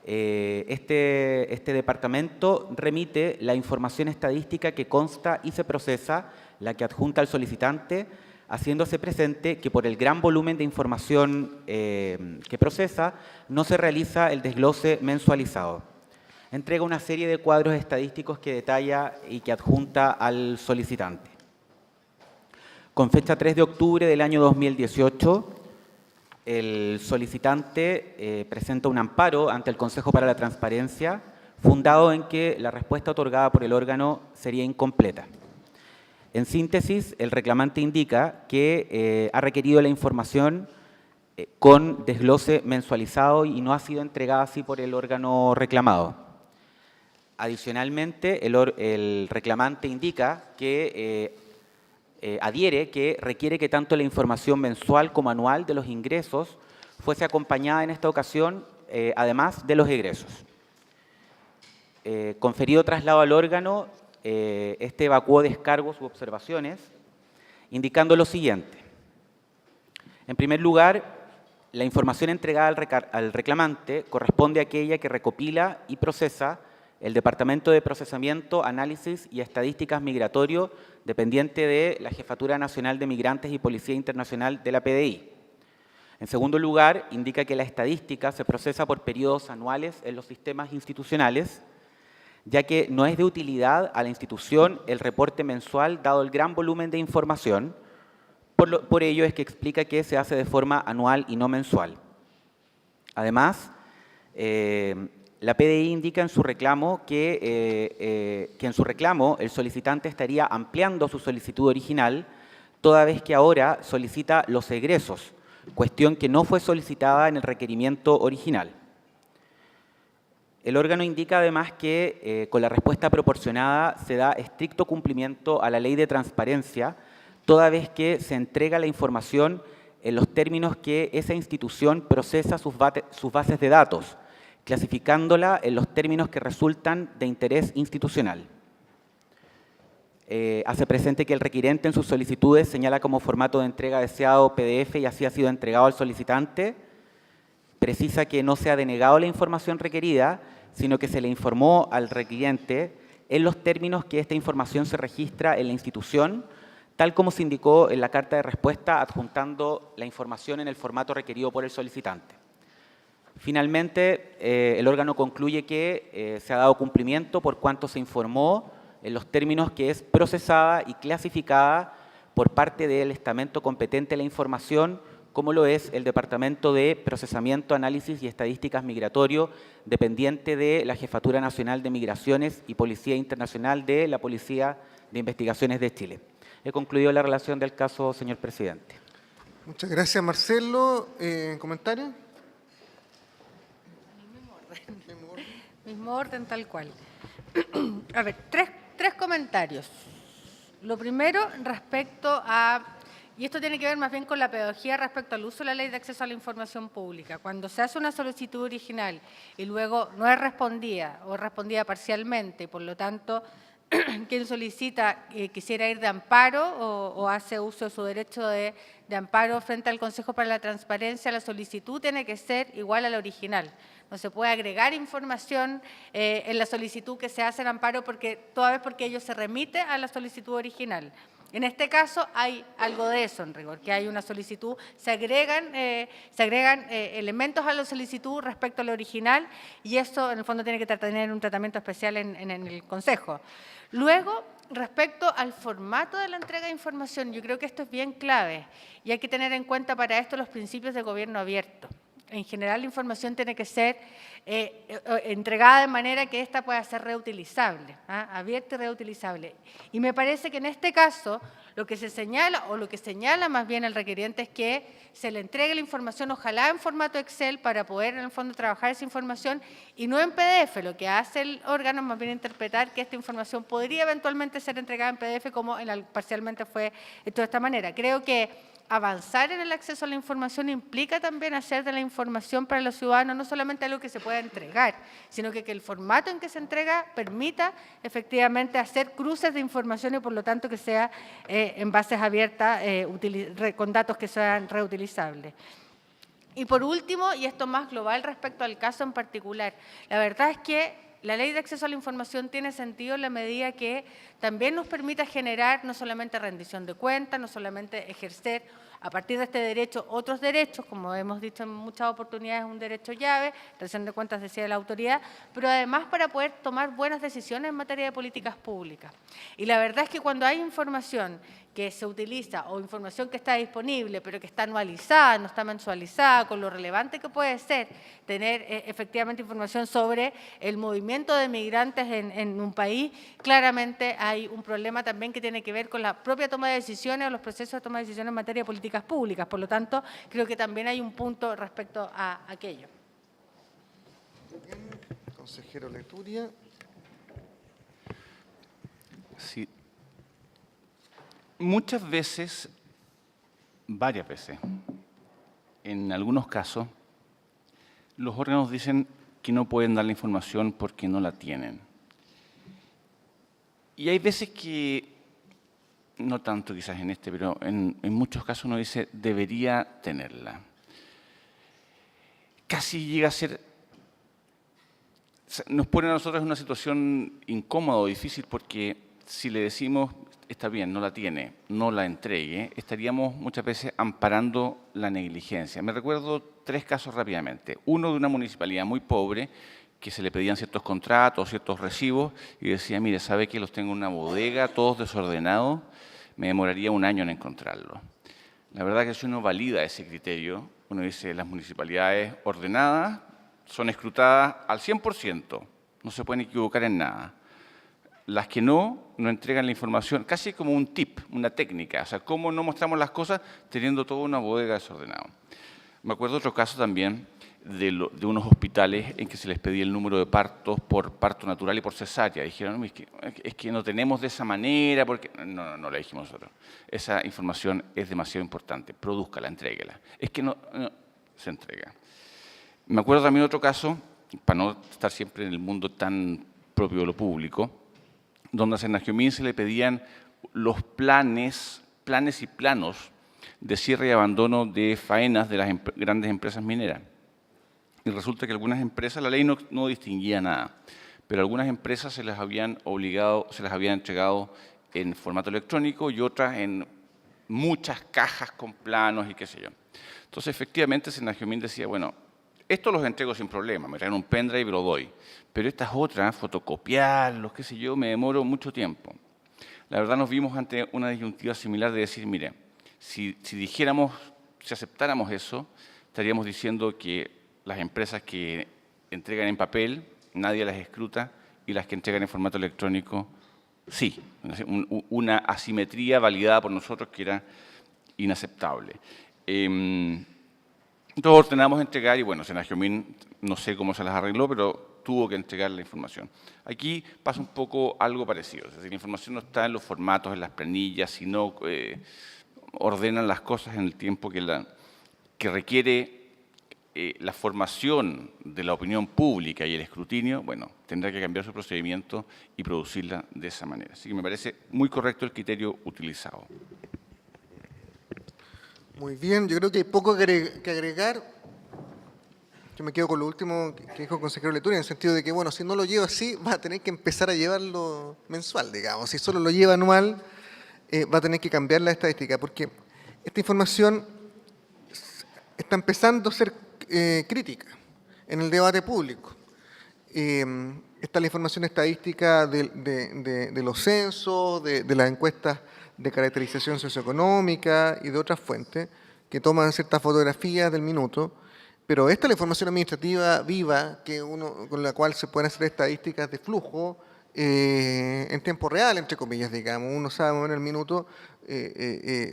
Este departamento remite la información estadística que consta y se procesa, la que adjunta al solicitante, haciéndose presente que por el gran volumen de información que procesa, no se realiza el desglose mensualizado. Entrega una serie de cuadros estadísticos que detalla y que adjunta al solicitante. Con fecha 3 de octubre del año 2018, el solicitante presenta un amparo ante el Consejo para la Transparencia, fundado en que la respuesta otorgada por el órgano sería incompleta. En síntesis, el reclamante indica que ha requerido la información con desglose mensualizado y no ha sido entregada así por el órgano reclamado. Adicionalmente, el reclamante indica que adhiere que requiere que tanto la información mensual como anual de los ingresos fuese acompañada en esta ocasión, además de los egresos. Conferido traslado al órgano, este evacuó descargos u observaciones, indicando lo siguiente. En primer lugar, la información entregada al reclamante corresponde a aquella que recopila y procesa el Departamento de Procesamiento, Análisis y Estadísticas Migratorio, dependiente de la Jefatura Nacional de Migrantes y Policía Internacional de la PDI. En segundo lugar, indica que la estadística se procesa por periodos anuales en los sistemas institucionales, ya que no es de utilidad a la institución el reporte mensual dado el gran volumen de información, por ello es que explica que se hace de forma anual y no mensual. Además, la PDI indica en su reclamo que en su reclamo el solicitante estaría ampliando su solicitud original, toda vez que ahora solicita los egresos, cuestión que no fue solicitada en el requerimiento original. El órgano indica además que con la respuesta proporcionada se da estricto cumplimiento a la ley de transparencia, toda vez que se entrega la información en los términos que esa institución procesa sus bases de datos, clasificándola en los términos que resultan de interés institucional. Hace presente que el requirente en sus solicitudes señala como formato de entrega deseado PDF y así ha sido entregado al solicitante. Precisa que no se ha denegado la información requerida, sino que se le informó al requiriente en los términos que esta información se registra en la institución, tal como se indicó en la carta de respuesta adjuntando la información en el formato requerido por el solicitante. Finalmente, el órgano concluye que se ha dado cumplimiento por cuanto se informó en los términos que es procesada y clasificada por parte del estamento competente la información, como lo es el Departamento de Procesamiento, Análisis y Estadísticas Migratorio, dependiente de la Jefatura Nacional de Migraciones y Policía Internacional de la Policía de Investigaciones de Chile. He concluido la relación del caso, señor presidente. Muchas gracias, Marcelo. ¿Comentario? Mismo orden, tal cual. A ver, tres comentarios. Lo primero, respecto a, y esto tiene que ver más bien con la pedagogía respecto al uso de la Ley de Acceso a la Información Pública. Cuando se hace una solicitud original y luego no es respondida o es respondida parcialmente, por lo tanto, quien solicita quisiera ir de amparo o hace uso de su derecho de amparo frente al Consejo para la Transparencia, la solicitud tiene que ser igual a la original. No se puede agregar información en la solicitud que se hace en amparo toda vez porque ello se remite a la solicitud original. En este caso hay algo de eso en rigor, que hay una solicitud, se agregan elementos a la solicitud respecto a la original y eso en el fondo tiene que tener un tratamiento especial en el Consejo. Luego, respecto al formato de la entrega de información, yo creo que esto es bien clave y hay que tener en cuenta para esto los principios de gobierno abierto. En general, la información tiene que ser entregada de manera que ésta pueda ser reutilizable, abierta y reutilizable. Y me parece que en este caso lo que se señala, o lo que señala más bien el requiriente, es que se le entregue la información, ojalá en formato Excel, para poder en el fondo trabajar esa información y no en PDF. Lo que hace el órgano es más bien interpretar que esta información podría eventualmente ser entregada en PDF como parcialmente fue hecho de esta manera. Creo que avanzar en el acceso a la información implica también hacer de la información para los ciudadanos no solamente algo que se pueda entregar, sino que el formato en que se entrega permita efectivamente hacer cruces de información y por lo tanto que sea en bases abiertas con datos que sean reutilizables. Y por último, y esto más global respecto al caso en particular, la verdad es que la Ley de Acceso a la Información tiene sentido en la medida que también nos permita generar no solamente rendición de cuentas, no solamente ejercer a partir de este derecho otros derechos, como hemos dicho en muchas oportunidades, un derecho llave, rendición de cuentas decía la autoridad, pero además para poder tomar buenas decisiones en materia de políticas públicas. Y la verdad es que cuando hay información que se utiliza o información que está disponible, pero que está anualizada, no está mensualizada, con lo relevante que puede ser tener efectivamente información sobre el movimiento de migrantes en un país, claramente hay un problema también que tiene que ver con la propia toma de decisiones o los procesos de toma de decisiones en materia de políticas públicas. Por lo tanto, creo que también hay un punto respecto a aquello. Consejero Leturia. Sí. Muchas veces, varias veces, en algunos casos, los órganos dicen que no pueden dar la información porque no la tienen. Y hay veces que, no tanto quizás en este, pero en muchos casos uno dice debería tenerla. Casi llega a ser, nos pone a nosotros en una situación incómoda o difícil porque si le decimos está bien, no la tiene, no la entregue, estaríamos muchas veces amparando la negligencia. Me recuerdo 3 casos rápidamente. Uno de una municipalidad muy pobre, que se le pedían ciertos contratos, ciertos recibos, y decía, mire, ¿sabe que los tengo en una bodega, todos desordenados? Me demoraría 1 año en encontrarlos. La verdad que si uno valida ese criterio, uno dice, las municipalidades ordenadas son escrutadas al 100%, no se pueden equivocar en nada. Las que no entregan la información, casi como un tip, una técnica. O sea, cómo no mostramos las cosas teniendo toda una bodega desordenada. Me acuerdo otro caso también de unos hospitales en que se les pedía el número de partos por parto natural y por cesárea. Dijeron, es que no tenemos de esa manera, porque no le dijimos nosotros. Esa información es demasiado importante, produzcala, entréguela. Es que no se entrega. Me acuerdo también otro caso, para no estar siempre en el mundo tan propio de lo público, donde a Senagiomin se le pedían los planes y planos de cierre y abandono de faenas de las grandes empresas mineras. Y resulta que algunas empresas, la ley no distinguía nada, pero algunas empresas se las habían entregado en formato electrónico y otras en muchas cajas con planos y qué sé yo. Entonces, efectivamente, Senagiomin decía, bueno, Esto los entrego sin problema, me traen un pendrive y lo doy. Pero estas otras, fotocopiarlos, qué sé yo, me demoro mucho tiempo. La verdad nos vimos ante una disyuntiva similar de decir, mire, si dijéramos, si aceptáramos eso, estaríamos diciendo que las empresas que entregan en papel, nadie las escruta, y las que entregan en formato electrónico, sí. Una asimetría validada por nosotros que era inaceptable. Entonces ordenamos entregar y bueno, Senagiomín no sé cómo se las arregló, pero tuvo que entregar la información. Aquí pasa un poco algo parecido, es decir, la información no está en los formatos, en las planillas, sino ordenan las cosas en el tiempo que requiere la formación de la opinión pública y el escrutinio, bueno, tendrá que cambiar su procedimiento y producirla de esa manera. Así que me parece muy correcto el criterio utilizado. Muy bien, yo creo que hay poco que agregar. Yo me quedo con lo último que dijo el consejero Leturi, en el sentido de que, bueno, si no lo lleva así, va a tener que empezar a llevarlo mensual, digamos. Si solo lo lleva anual, va a tener que cambiar la estadística, porque esta información está empezando a ser crítica en el debate público. Está la información estadística de los censos, de las encuestas de caracterización socioeconómica y de otras fuentes que toman ciertas fotografías del minuto, pero esta es la información administrativa viva con la cual se pueden hacer estadísticas de flujo en tiempo real, entre comillas, digamos. Uno sabe mover en el minuto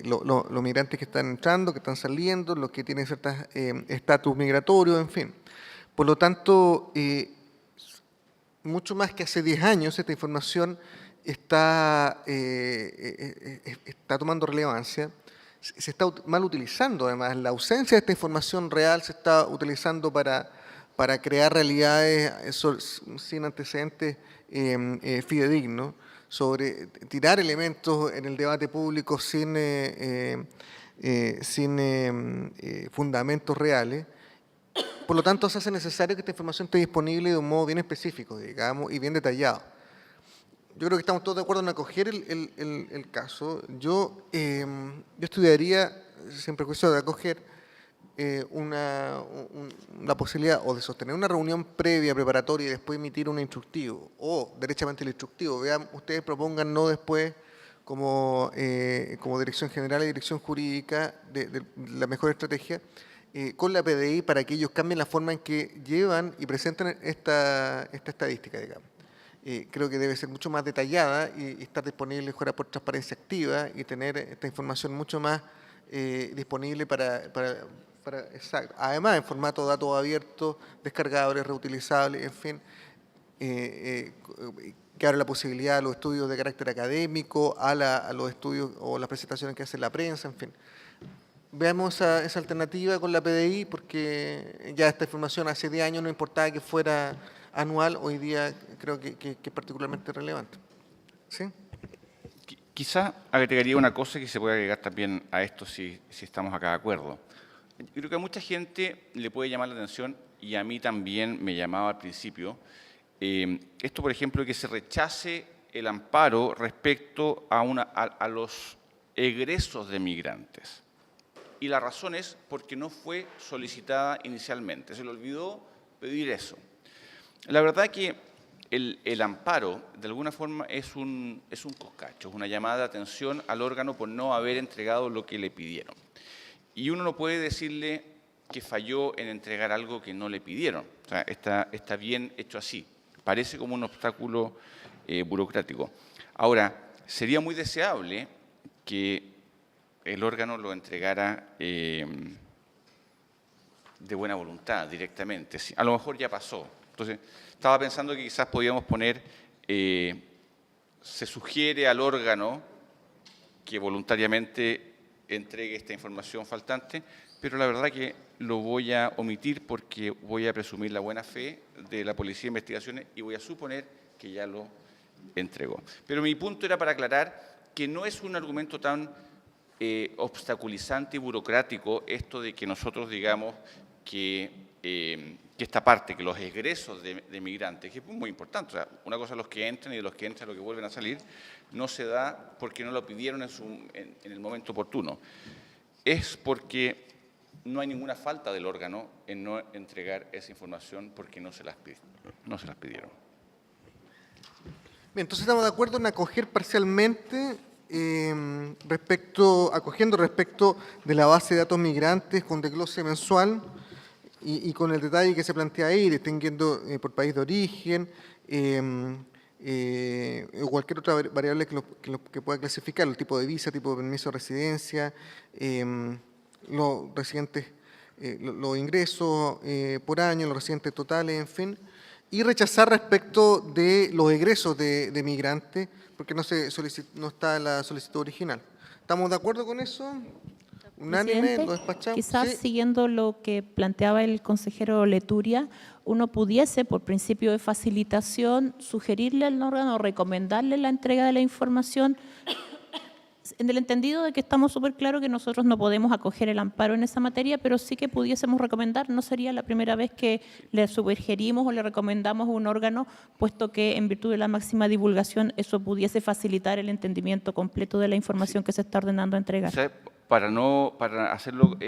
los migrantes que están entrando, que están saliendo, los que tienen ciertos estatus migratorios, en fin. Por lo tanto, mucho más que hace 10 años, esta información está tomando relevancia. Se está mal utilizando, además. La ausencia de esta información real se está utilizando para crear realidades sin antecedentes fidedignos, sobre tirar elementos en el debate público sin fundamentos reales. Por lo tanto, se hace necesario que esta información esté disponible de un modo bien específico, digamos, y bien detallado. Yo creo que estamos todos de acuerdo en acoger el caso. Yo estudiaría, sin prejuicio de acoger, la posibilidad o de sostener una reunión previa, preparatoria, y después emitir un instructivo, o derechamente el instructivo. Vean, ustedes propongan no después como Dirección General y Dirección Jurídica de la mejor estrategia, con la PDI para que ellos cambien la forma en que llevan y presentan esta estadística, digamos. Creo que debe ser mucho más detallada y estar disponible fuera por transparencia activa y tener esta información mucho más disponible exacto. Además, en formato de datos abiertos, descargables, reutilizables, en fin, que abre la posibilidad a los estudios de carácter académico, a los estudios o las presentaciones que hace la prensa, en fin. Veamos esa alternativa con la PDI, porque ya esta información hace 10 años no importaba que fuera anual, hoy día creo que es particularmente relevante. ¿Sí? Quizá agregaría una cosa que se puede agregar también a esto si estamos acá de acuerdo. Yo creo que a mucha gente le puede llamar la atención, y a mí también me llamaba al principio, esto, por ejemplo, que se rechace el amparo respecto a los egresos de migrantes. Y la razón es porque no fue solicitada inicialmente, se le olvidó pedir eso. La verdad que el amparo, de alguna forma, es un coscacho, es una llamada de atención al órgano por no haber entregado lo que le pidieron. Y uno no puede decirle que falló en entregar algo que no le pidieron. O sea, está bien hecho así. Parece como un obstáculo burocrático. Ahora, sería muy deseable que el órgano lo entregara de buena voluntad, directamente. A lo mejor ya pasó. Entonces, estaba pensando que quizás podíamos poner, se sugiere al órgano que voluntariamente entregue esta información faltante, pero la verdad que lo voy a omitir porque voy a presumir la buena fe de la Policía de Investigaciones y voy a suponer que ya lo entregó. Pero mi punto era para aclarar que no es un argumento tan obstaculizante y burocrático esto de que nosotros digamos que esta parte, que los egresos de migrantes, que es muy importante, o sea, una cosa es los que entran y de los que entran los que vuelven a salir, no se da porque no lo pidieron en el momento oportuno. Es porque no hay ninguna falta del órgano en no entregar esa información porque no se las pidieron. Bien, entonces estamos de acuerdo en acoger parcialmente, acogiendo respecto de la base de datos migrantes con desglose mensual y con el detalle que se plantea ahí, distinguiendo por país de origen, o cualquier otra variable que pueda clasificar, el tipo de visa, tipo de permiso de residencia, los residentes, los ingresos por año, los residentes totales, en fin, y rechazar respecto de los egresos de migrantes, porque no está la solicitud original. ¿Estamos de acuerdo con eso? Unánime, lo despachamos. Quizás Sí. siguiendo lo que planteaba el consejero Leturia, uno pudiese, por principio de facilitación, sugerirle al órgano, recomendarle la entrega de la información, en el entendido de que estamos súper claros que nosotros no podemos acoger el amparo en esa materia, pero sí que pudiésemos recomendar, no sería la primera vez que le sugerimos o le recomendamos a un órgano, puesto que en virtud de la máxima divulgación eso pudiese facilitar el entendimiento completo de la información que se está ordenando entregar. O sea, para hacerlo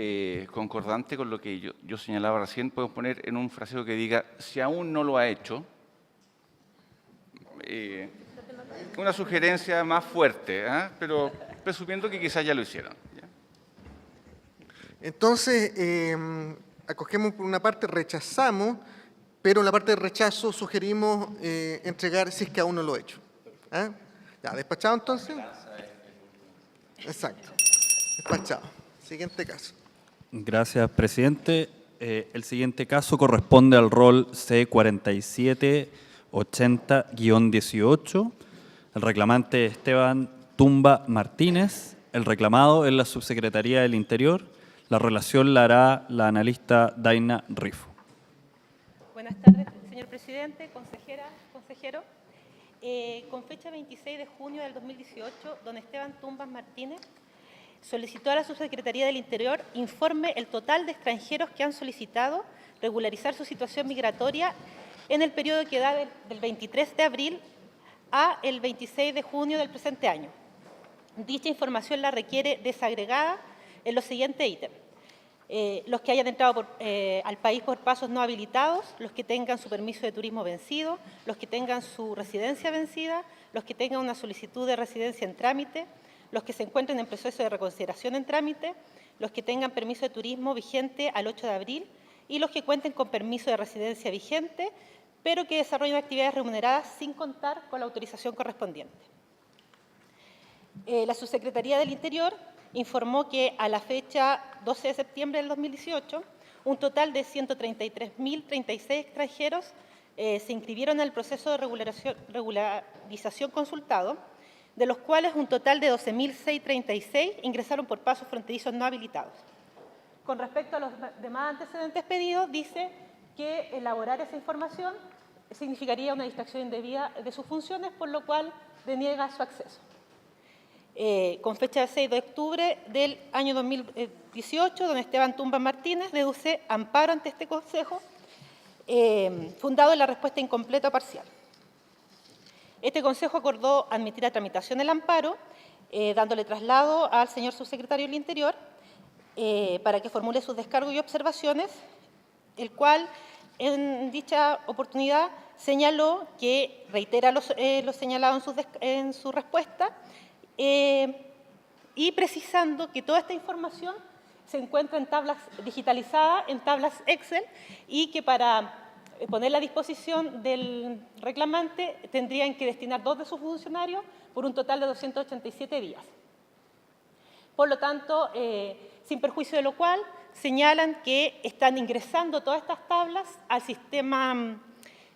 concordante con lo que yo señalaba recién, podemos poner en un fraseo que diga, si aún no lo ha hecho, una sugerencia más fuerte, pero presumiendo que quizás ya lo hicieron. ¿Ya? Entonces, acogemos por una parte, rechazamos, pero en la parte de rechazo sugerimos entregar si es que aún no lo he hecho. Ya, ¿despachado entonces? Exacto, despachado. Siguiente caso. Gracias, presidente. El siguiente caso corresponde al rol C4780-18. El reclamante es Esteban Tumba Martínez. El reclamado es la Subsecretaría del Interior. La relación la hará la analista Daina Rifo. Buenas tardes, señor presidente, consejero. Con fecha 26 de junio del 2018, don Esteban Tumbas Martínez solicitó a la Subsecretaría del Interior informe el total de extranjeros que han solicitado regularizar su situación migratoria en el periodo que da del 23 de abril a el 26 de junio del presente año. Dicha información la requiere desagregada en los siguientes ítems. Los que hayan entrado al país por pasos no habilitados, los que tengan su permiso de turismo vencido, los que tengan su residencia vencida, los que tengan una solicitud de residencia en trámite, los que se encuentren en proceso de reconsideración en trámite, los que tengan permiso de turismo vigente al 8 de abril y los que cuenten con permiso de residencia vigente, pero que desarrollen actividades remuneradas sin contar con la autorización correspondiente. La Subsecretaría del Interior informó que a la fecha 12 de septiembre del 2018, un total de 133.036 extranjeros se inscribieron en el proceso de regularización consultado, de los cuales un total de 12.636 ingresaron por pasos fronterizos no habilitados. Con respecto a los demás antecedentes pedidos, dice que elaborar esa información significaría una distracción indebida de sus funciones, por lo cual deniega su acceso. Con fecha de 6 de octubre del año 2018, don Esteban Tumba Martínez deduce amparo ante este Consejo, fundado en la respuesta incompleta o parcial. Este Consejo acordó admitir a tramitación el amparo, dándole traslado al señor Subsecretario del Interior para que formule sus descargos y observaciones, el cual en dicha oportunidad señaló que reitera lo señalado en su respuesta, y precisando que toda esta información se encuentra en tablas digitalizadas, en tablas Excel, y que para ponerla a disposición del reclamante tendrían que destinar 2 de sus funcionarios por un total de 287 días. Por lo tanto, sin perjuicio de lo cual, señalan que están ingresando todas estas tablas al sistema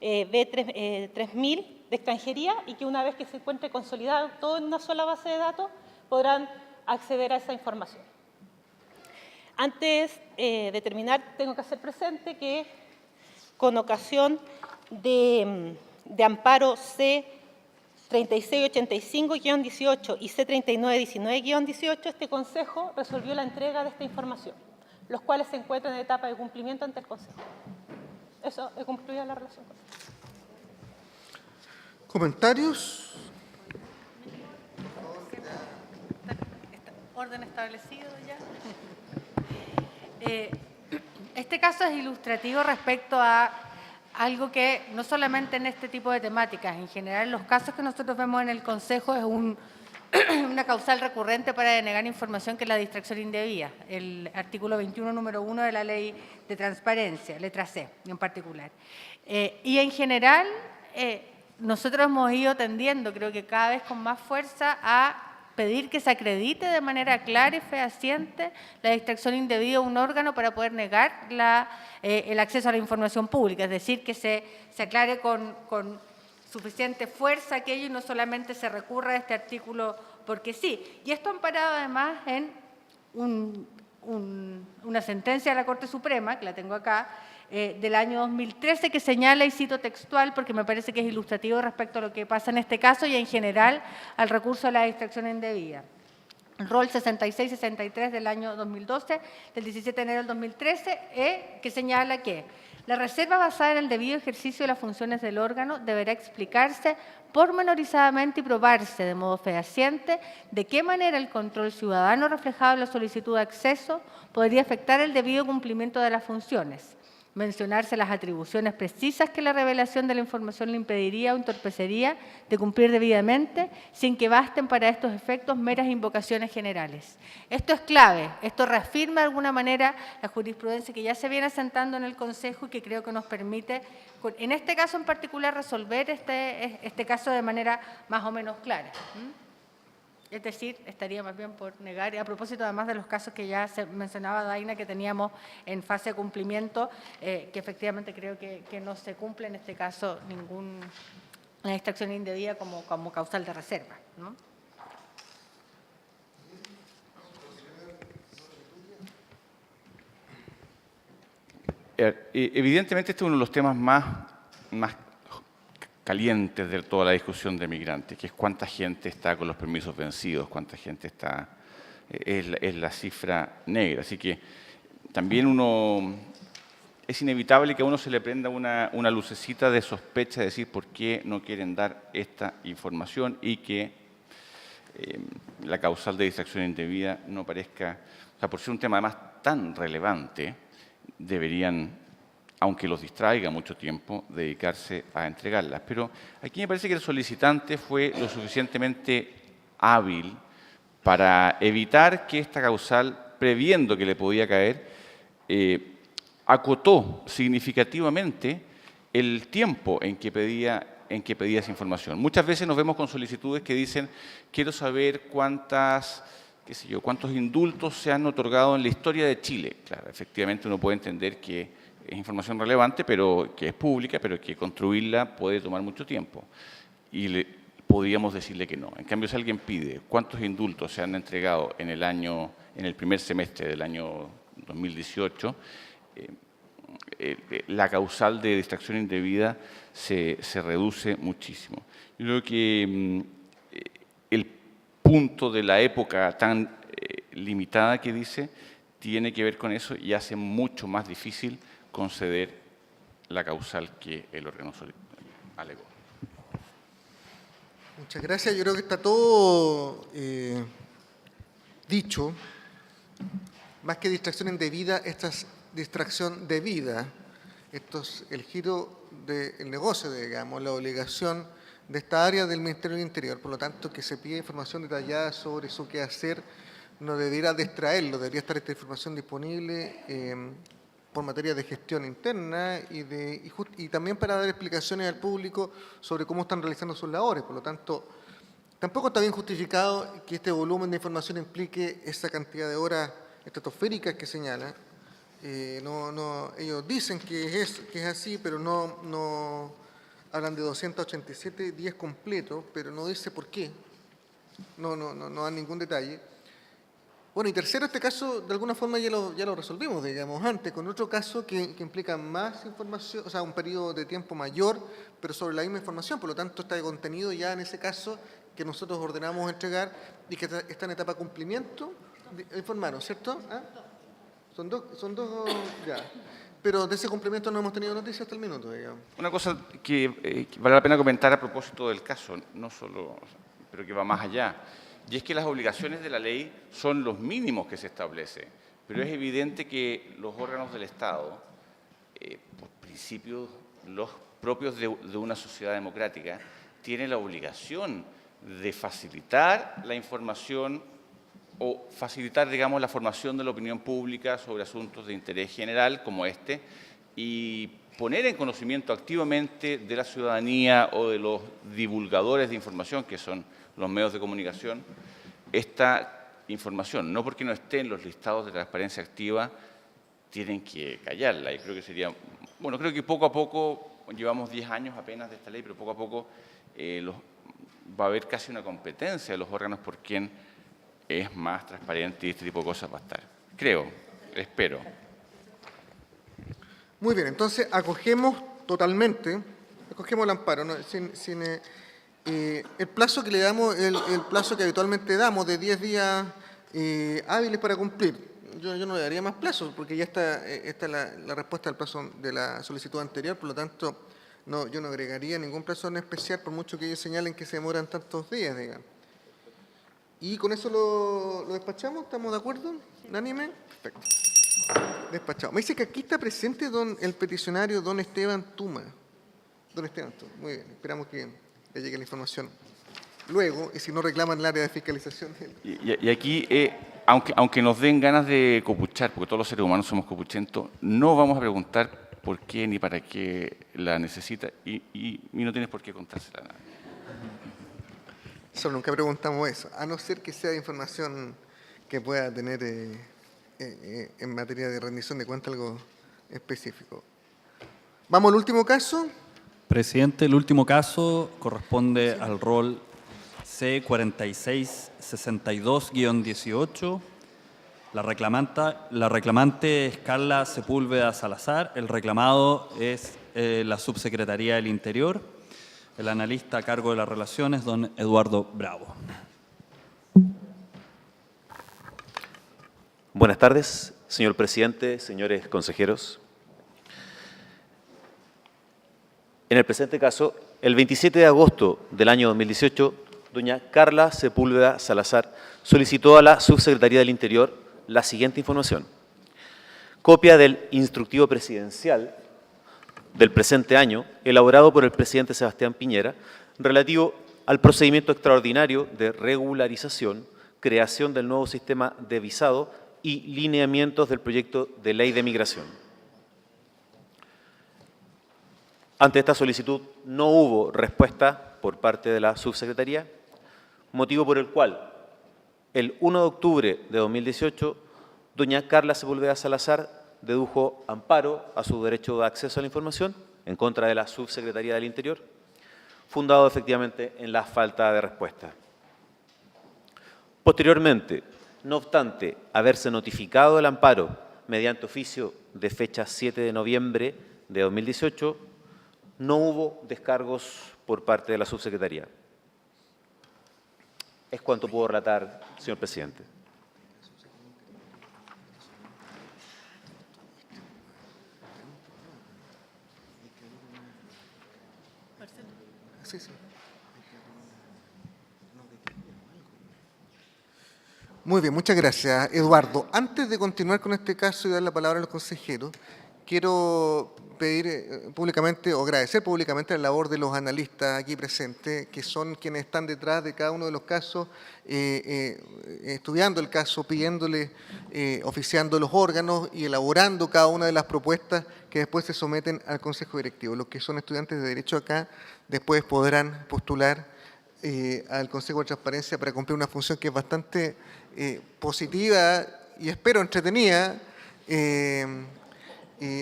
B3000 de extranjería y que una vez que se encuentre consolidado todo en una sola base de datos, podrán acceder a esa información. Antes de terminar, tengo que hacer presente que con ocasión de amparo C3685-18 y C3919-18, este Consejo resolvió la entrega de esta información, los cuales se encuentran en etapa de cumplimiento ante el Consejo. Eso concluye la relación. ¿Comentarios? Orden establecido ya. Este caso es ilustrativo respecto a algo que no solamente en este tipo de temáticas, en general los casos que nosotros vemos en el Consejo es una causal recurrente para denegar información, que es la distracción indebida, el artículo 21, número 1 de la Ley de Transparencia, letra C en particular. Y en general, nosotros hemos ido tendiendo, creo que cada vez con más fuerza, a pedir que se acredite de manera clara y fehaciente la distracción indebida a un órgano para poder negar el acceso a la información pública, es decir, que se aclare con suficiente fuerza aquello y no solamente se recurra a este artículo porque sí. Y esto amparado además en una sentencia de la Corte Suprema, que la tengo acá, del año 2013, que señala, y cito textual porque me parece que es ilustrativo respecto a lo que pasa en este caso y en general al recurso a la distracción indebida. El rol 66-63 del año 2012, del 17 de enero del 2013, que señala que la reserva basada en el debido ejercicio de las funciones del órgano deberá explicarse pormenorizadamente y probarse de modo fehaciente de qué manera el control ciudadano reflejado en la solicitud de acceso podría afectar el debido cumplimiento de las funciones. Mencionarse las atribuciones precisas que la revelación de la información le impediría o entorpecería de cumplir debidamente, sin que basten para estos efectos meras invocaciones generales. Esto es clave, esto reafirma de alguna manera la jurisprudencia que ya se viene asentando en el Consejo y que creo que nos permite, en este caso en particular, resolver este caso de manera más o menos clara. Es decir, estaría más bien por negar, y a propósito además de los casos que ya se mencionaba Daina, que teníamos en fase de cumplimiento, que efectivamente creo que no se cumple en este caso ninguna distracción indebida como causal de reserva, ¿no? Evidentemente este es uno de los temas más calientes de toda la discusión de migrantes, que es cuánta gente está con los permisos vencidos, cuánta gente está, es la cifra negra. Así que también es inevitable que a uno se le prenda una lucecita de sospecha de decir por qué no quieren dar esta información y que la causal de distracción indebida no parezca, o sea, por ser un tema además tan relevante, deberían, aunque los distraiga mucho tiempo, dedicarse a entregarlas. Pero aquí me parece que el solicitante fue lo suficientemente hábil para evitar que esta causal, previendo que le podía caer, acotó significativamente el tiempo en que pedía esa información. Muchas veces nos vemos con solicitudes que dicen, quiero saber cuántos indultos se han otorgado en la historia de Chile. Claro, efectivamente uno puede entender que es información relevante, pero que es pública, pero que construirla puede tomar mucho tiempo. Y podríamos decirle que no. En cambio, si alguien pide cuántos indultos se han entregado en el primer semestre del año 2018, la causal de distracción indebida se reduce muchísimo. Yo creo que el punto de la época tan limitada que dice tiene que ver con eso y hace mucho más difícil conceder la causal que el órgano alegó. Muchas gracias. Yo creo que está todo dicho. Más que distracción indebida, esta es distracción debida. Esto es el giro del negocio, digamos, la obligación de esta área del Ministerio del Interior. Por lo tanto, que se pida información detallada sobre su quehacer no debería distraerlo, debería estar esta información disponible por materia de gestión interna y también para dar explicaciones al público sobre cómo están realizando sus labores. Por lo tanto, tampoco está bien justificado que este volumen de información implique esa cantidad de horas estratosféricas que señala. Ellos dicen que es así, pero no hablan de 287 días completos, pero no dice por qué. No dan ningún detalle. Bueno, y tercero, este caso de alguna forma ya lo resolvimos, digamos, antes, con otro caso que implica más información, o sea, un periodo de tiempo mayor, pero sobre la misma información. Por lo tanto, está de contenido ya en ese caso que nosotros ordenamos entregar y que está en etapa de cumplimiento, informaron, ¿cierto? ¿Ah? Son dos, ya. Pero de ese cumplimiento no hemos tenido noticias hasta el minuto, digamos. Una cosa que vale la pena comentar a propósito del caso, no solo, pero que va más allá, y es que las obligaciones de la ley son los mínimos que se establece, Pero es evidente que los órganos del Estado, por principio, los propios de una sociedad democrática, tienen la obligación de facilitar la información o facilitar, digamos, la formación de la opinión pública sobre asuntos de interés general como este y poner en conocimiento activamente de la ciudadanía o de los divulgadores de información, que son los medios de comunicación, esta información. No porque no esté en los listados de transparencia activa, tienen que callarla. Y creo que sería, bueno, creo que poco a poco, llevamos 10 años apenas de esta ley, pero poco a poco va a haber casi una competencia de los órganos por quién es más transparente y este tipo de cosas va a estar. Creo, espero. Muy bien, entonces acogemos totalmente, acogemos el amparo, ¿no? El plazo que le damos, el plazo que habitualmente damos de 10 días hábiles para cumplir. Yo no le daría más plazos porque ya está la respuesta al plazo de la solicitud anterior, por lo tanto yo no agregaría ningún plazo en especial por mucho que ellos señalen que se demoran tantos días, digamos. Y con eso lo despachamos, ¿estamos de acuerdo? ¿Unánime? Perfecto. Despachado. Me dice que aquí está presente el peticionario don Esteban Tuma. Don Esteban Tuma, muy bien, esperamos que le llegue la información luego, y si no reclaman el área de fiscalización. Y aquí, aunque nos den ganas de copuchar, porque todos los seres humanos somos copuchentos, no vamos a preguntar por qué ni para qué la necesita y no tienes por qué contársela a nadie. Solo nunca preguntamos eso, a no ser que sea información que pueda tener en materia de rendición de cuenta algo específico. ¿Vamos al último caso? Presidente, el último caso corresponde al rol C4662-18. La reclamante es Carla Sepúlveda Salazar. El reclamado es la Subsecretaría del Interior. El analista a cargo de las relaciones, don Eduardo Bravo. Buenas tardes, señor presidente, señores consejeros. En el presente caso, el 27 de agosto del año 2018, doña Carla Sepúlveda Salazar solicitó a la Subsecretaría del Interior la siguiente información. Copia del instructivo presidencial del presente año, elaborado por el presidente Sebastián Piñera, relativo al procedimiento extraordinario de regularización, creación del nuevo sistema de visado y lineamientos del proyecto de ley de migración. Ante esta solicitud no hubo respuesta por parte de la subsecretaría, motivo por el cual el 1 de octubre de 2018, doña Carla Sepúlveda Salazar dedujo amparo a su derecho de acceso a la información en contra de la Subsecretaría del Interior, fundado efectivamente en la falta de respuesta. Posteriormente, no obstante haberse notificado el amparo mediante oficio de fecha 7 de noviembre de 2018, no hubo descargos por parte de la Subsecretaría. Es cuanto puedo relatar, señor presidente. Sí, sí. Muy bien, muchas gracias, Eduardo. Antes de continuar con este caso y dar la palabra a los consejeros, quiero pedir públicamente o agradecer públicamente la labor de los analistas aquí presentes, que son quienes están detrás de cada uno de los casos, estudiando el caso, pidiéndole, oficiando los órganos y elaborando cada una de las propuestas que después se someten al Consejo Directivo. Los que son estudiantes de Derecho acá después podrán postular al Consejo de Transparencia para cumplir una función que es bastante positiva y espero entretenida.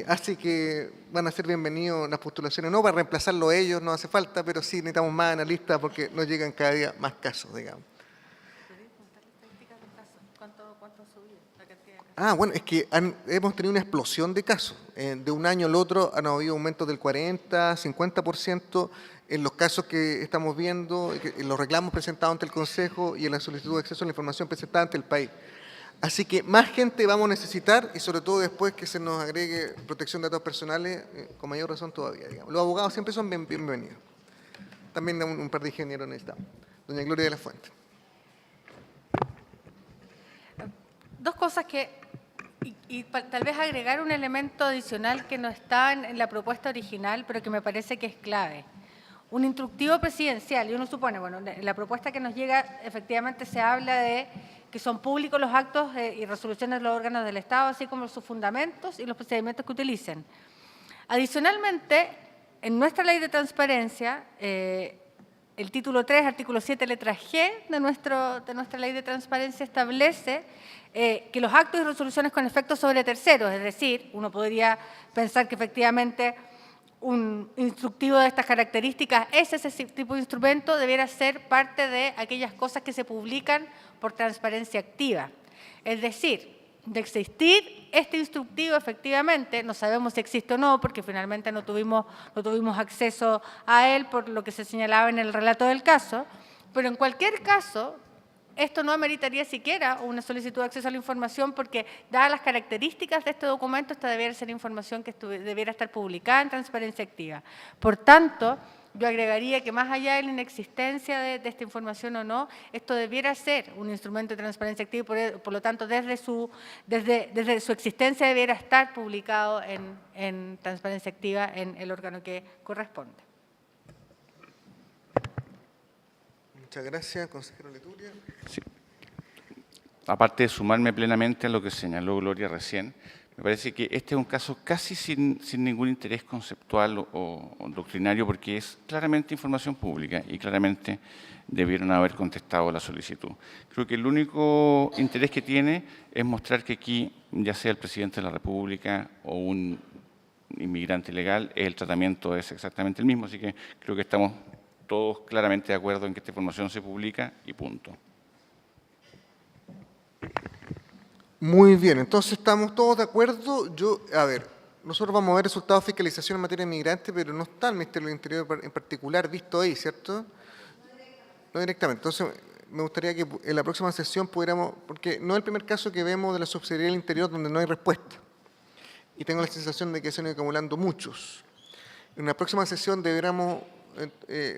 Así que van a ser bienvenidos las postulaciones, no para reemplazarlo a ellos, no hace falta, pero sí necesitamos más analistas porque nos llegan cada día más casos, digamos. Bueno, es que hemos tenido una explosión de casos. De un año al otro han habido aumentos del 40, 50% en los casos que estamos viendo, en los reclamos presentados ante el Consejo y en la solicitud de acceso a la información presentada ante el país. Así que más gente vamos a necesitar y sobre todo después que se nos agregue protección de datos personales, con mayor razón todavía, digamos. Los abogados siempre son bienvenidos. También un par de ingenieros necesitamos. Doña Gloria de la Fuente. Dos cosas que Y tal vez agregar un elemento adicional que no está en la propuesta original, pero que me parece que es clave. Un instructivo presidencial, y uno supone, bueno, en la propuesta que nos llega efectivamente se habla de que son públicos los actos y resoluciones de los órganos del Estado, así como sus fundamentos y los procedimientos que utilicen. Adicionalmente, en nuestra ley de transparencia, el título 3, artículo 7, letra G de nuestra ley de transparencia establece que los actos y resoluciones con efectos sobre terceros, es decir, uno podría pensar que efectivamente un instructivo de estas características es ese tipo de instrumento, debiera ser parte de aquellas cosas que se publican por transparencia activa. Es decir, de existir este instructivo efectivamente, no sabemos si existe o no, porque finalmente no tuvimos acceso a él por lo que se señalaba en el relato del caso, pero en cualquier caso, esto no ameritaría siquiera una solicitud de acceso a la información porque, dadas las características de este documento, esta debiera ser información que debiera estar publicada en transparencia activa. Por tanto, yo agregaría que más allá de la inexistencia de esta información o no, esto debiera ser un instrumento de transparencia activa y por lo tanto desde su existencia debiera estar publicado en transparencia activa en el órgano que corresponde. Muchas gracias, consejero Leturia. Sí. Aparte de sumarme plenamente a lo que señaló Gloria recién, me parece que este es un caso casi sin ningún interés conceptual o doctrinario, porque es claramente información pública y claramente debieron haber contestado la solicitud. Creo que el único interés que tiene es mostrar que aquí, ya sea el presidente de la República o un inmigrante ilegal, el tratamiento es exactamente el mismo, así que creo que estamos todos claramente de acuerdo en que esta información se publica y punto. Muy bien, entonces estamos todos de acuerdo. Nosotros vamos a ver resultados de fiscalización en materia de inmigrante, pero no está el Ministerio del Interior en particular visto ahí, ¿cierto? No directamente. Entonces, me gustaría que en la próxima sesión pudiéramos, porque no es el primer caso que vemos de la Subsecretaría del Interior donde no hay respuesta. Y tengo la sensación de que se han ido acumulando muchos. En la próxima sesión deberíamos,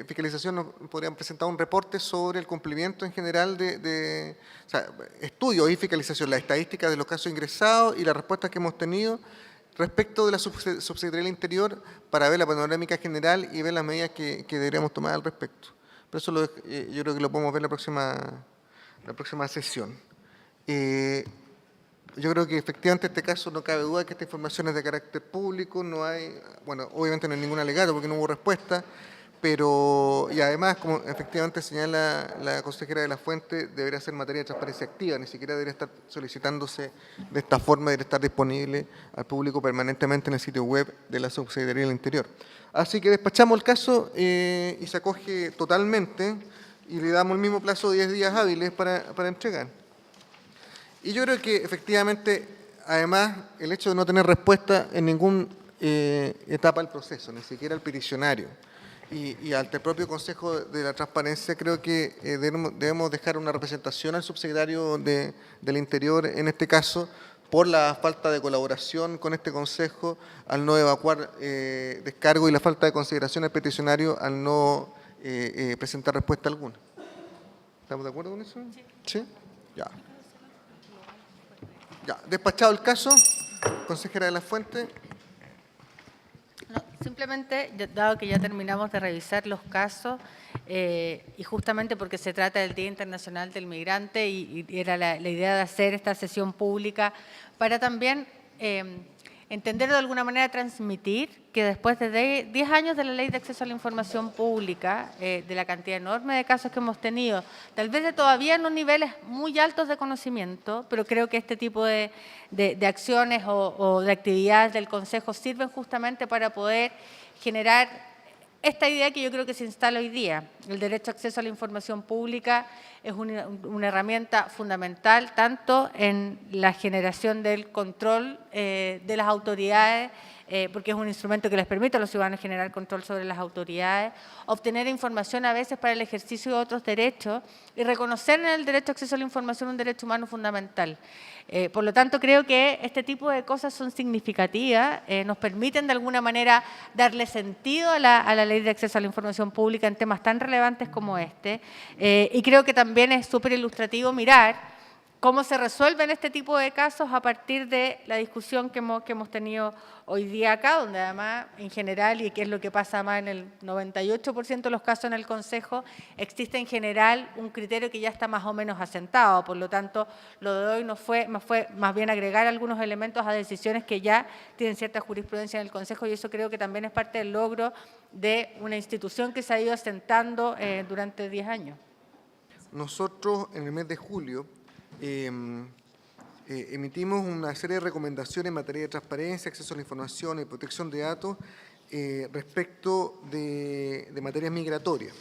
fiscalización, nos podrían presentar un reporte sobre el cumplimiento en general o sea, estudio y fiscalización, las estadísticas de los casos ingresados y las respuestas que hemos tenido respecto de la Subsecretaría del Interior para ver la panorámica general y ver las medidas que deberíamos tomar al respecto. Pero eso yo creo que lo podemos ver en la próxima sesión. Yo creo que efectivamente en este caso no cabe duda que esta información es de carácter público, no hay, bueno, obviamente no hay ningún alegato porque no hubo respuesta, pero, y además, como efectivamente señala la consejera de la Fuente, debería ser materia de transparencia activa, ni siquiera debería estar solicitándose de esta forma, debería estar disponible al público permanentemente en el sitio web de la Subsecretaría del Interior. Así que despachamos el caso y se acoge totalmente y le damos el mismo plazo de 10 días hábiles para entregar. Y yo creo que efectivamente, además, el hecho de no tener respuesta en ninguna etapa del proceso, ni siquiera al peticionario y ante el propio Consejo de la Transparencia, creo que debemos dejar una representación al subsecretario del Interior, en este caso, por la falta de colaboración con este Consejo, al no evacuar descargo y la falta de consideración al peticionario al no presentar respuesta alguna. ¿Estamos de acuerdo con eso? ¿Sí? Ya. Ya, despachado el caso, consejera de la Fuente. No, simplemente, dado que ya terminamos de revisar los casos, y justamente porque se trata del Día Internacional del Migrante y era la idea de hacer esta sesión pública para también entender de alguna manera, transmitir que después de 10 años de la Ley de Acceso a la Información Pública, de la cantidad enorme de casos que hemos tenido, tal vez de todavía en unos niveles muy altos de conocimiento, pero creo que este tipo de acciones o de actividades del Consejo sirven justamente para poder generar esta idea que yo creo que se instala hoy día. El derecho a acceso a la información pública es una herramienta fundamental tanto en la generación del control de las autoridades, porque es un instrumento que les permite a los ciudadanos generar control sobre las autoridades, obtener información a veces para el ejercicio de otros derechos y reconocer en el derecho a acceso a la información un derecho humano fundamental. Por lo tanto, creo que este tipo de cosas son significativas, nos permiten de alguna manera darle sentido a la Ley de Acceso a la Información Pública en temas tan relevantes como este, y creo que también es súper ilustrativo mirar cómo se resuelven este tipo de casos a partir de la discusión que hemos tenido hoy día acá, donde además en general, y que es lo que pasa más en el 98% de los casos en el Consejo, existe en general un criterio que ya está más o menos asentado. Por lo tanto, lo de hoy fue más bien agregar algunos elementos a decisiones que ya tienen cierta jurisprudencia en el Consejo, y eso creo que también es parte del logro de una institución que se ha ido asentando durante 10 años. Nosotros en el mes de julio emitimos una serie de recomendaciones en materia de transparencia, acceso a la información y protección de datos respecto de materias migratorias.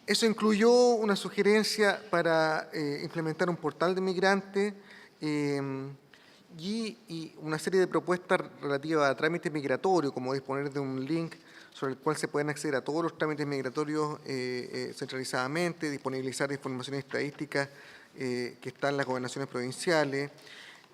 Eso incluyó una sugerencia para implementar un portal de migrantes y una serie de propuestas relativas a trámites migratorios, como disponer de un link sobre el cual se pueden acceder a todos los trámites migratorios centralizadamente, disponibilizar información estadística que está en las gobernaciones provinciales,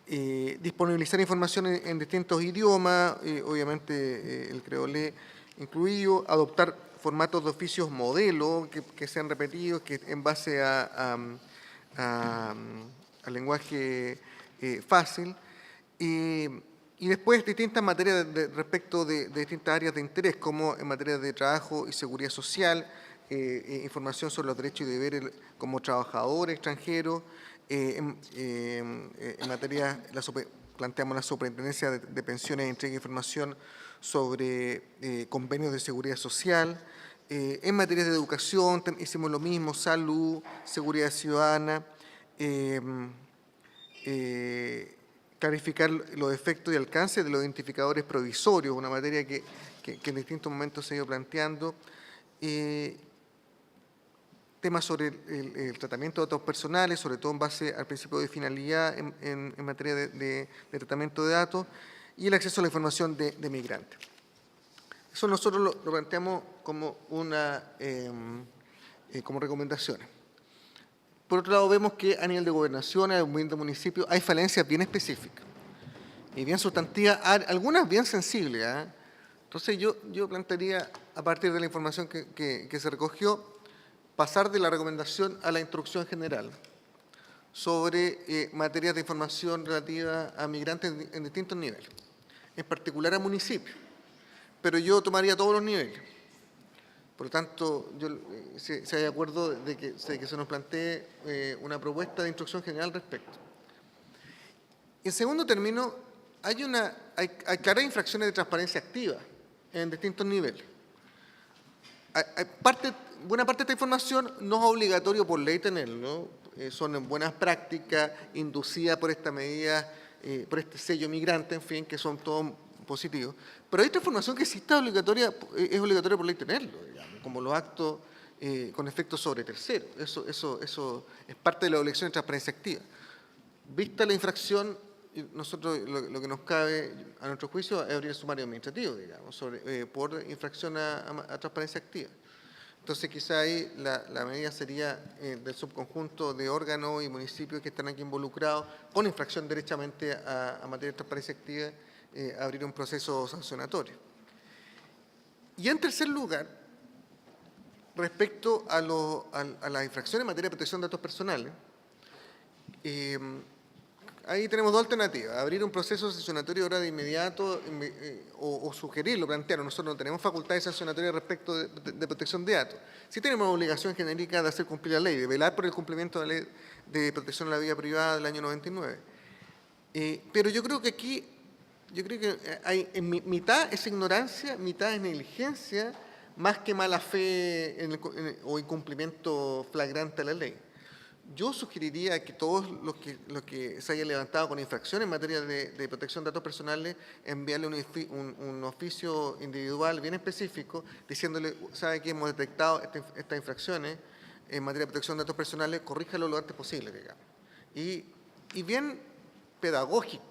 disponibilizar información en distintos idiomas, obviamente el creolé incluido, adoptar formatos de oficios modelo que sean repetidos, que en base al lenguaje fácil, y después distintas materias respecto de distintas áreas de interés, como en materia de trabajo y seguridad social, información sobre los derechos y deberes como trabajador extranjero, en materia, planteamos la superintendencia de pensiones, entrega información sobre convenios de seguridad social, en materia de educación hicimos lo mismo, salud, seguridad ciudadana, clarificar los efectos y alcances de los identificadores provisorios, una materia que en distintos momentos se ha ido planteando, temas sobre el tratamiento de datos personales, sobre todo en base al principio de finalidad en materia de tratamiento de datos, y el acceso a la información de migrantes. Eso nosotros lo planteamos como como recomendaciones. Por otro lado, vemos que a nivel de gobernación, a nivel de municipio, hay falencias bien específicas y bien sustantivas, algunas bien sensibles. Entonces, yo plantearía, a partir de la información que se recogió, pasar de la recomendación a la instrucción general sobre materias de información relativa a migrantes en distintos niveles, en particular a municipios, pero yo tomaría todos los niveles. Por lo tanto, si hay acuerdo de que se nos plantee una propuesta de instrucción general al respecto. En segundo término, hay claras infracciones de transparencia activa en distintos niveles. Buena parte de esta información no es obligatorio por ley tenerlo, son buenas prácticas inducidas por esta medida, por este sello migrante, en fin, que son todos positivos. Pero hay otra información que sí es obligatoria por ley tenerlo, digamos, como los actos con efectos sobre terceros. Eso es parte de la obligación de transparencia activa. Vista la infracción, nosotros lo que nos cabe, a nuestro juicio, es abrir el sumario administrativo, digamos, por infracción a transparencia activa. Entonces, quizá ahí la medida sería del subconjunto de órganos y municipios que están aquí involucrados con infracción derechamente a materia de transparencia activa, abrir un proceso sancionatorio. Y en tercer lugar, respecto a las infracciones en materia de protección de datos personales, ahí tenemos dos alternativas: abrir un proceso sancionatorio ahora de inmediato o sugerirlo, plantearlo. Nosotros no tenemos facultades sancionatorias respecto de protección de datos. Sí tenemos la obligación genérica de hacer cumplir la ley, de velar por el cumplimiento de la ley de protección de la vida privada del año 99. Pero yo creo que aquí, hay en mitad es ignorancia, mitad es negligencia, más que mala fe o incumplimiento flagrante de la ley. Yo sugeriría que todos los que se hayan levantado con infracciones en materia de protección de datos personales, enviarle un oficio individual bien específico, diciéndole, sabe que hemos detectado estas infracciones en materia de protección de datos personales, corríjalo lo antes posible, digamos. Y bien pedagógico,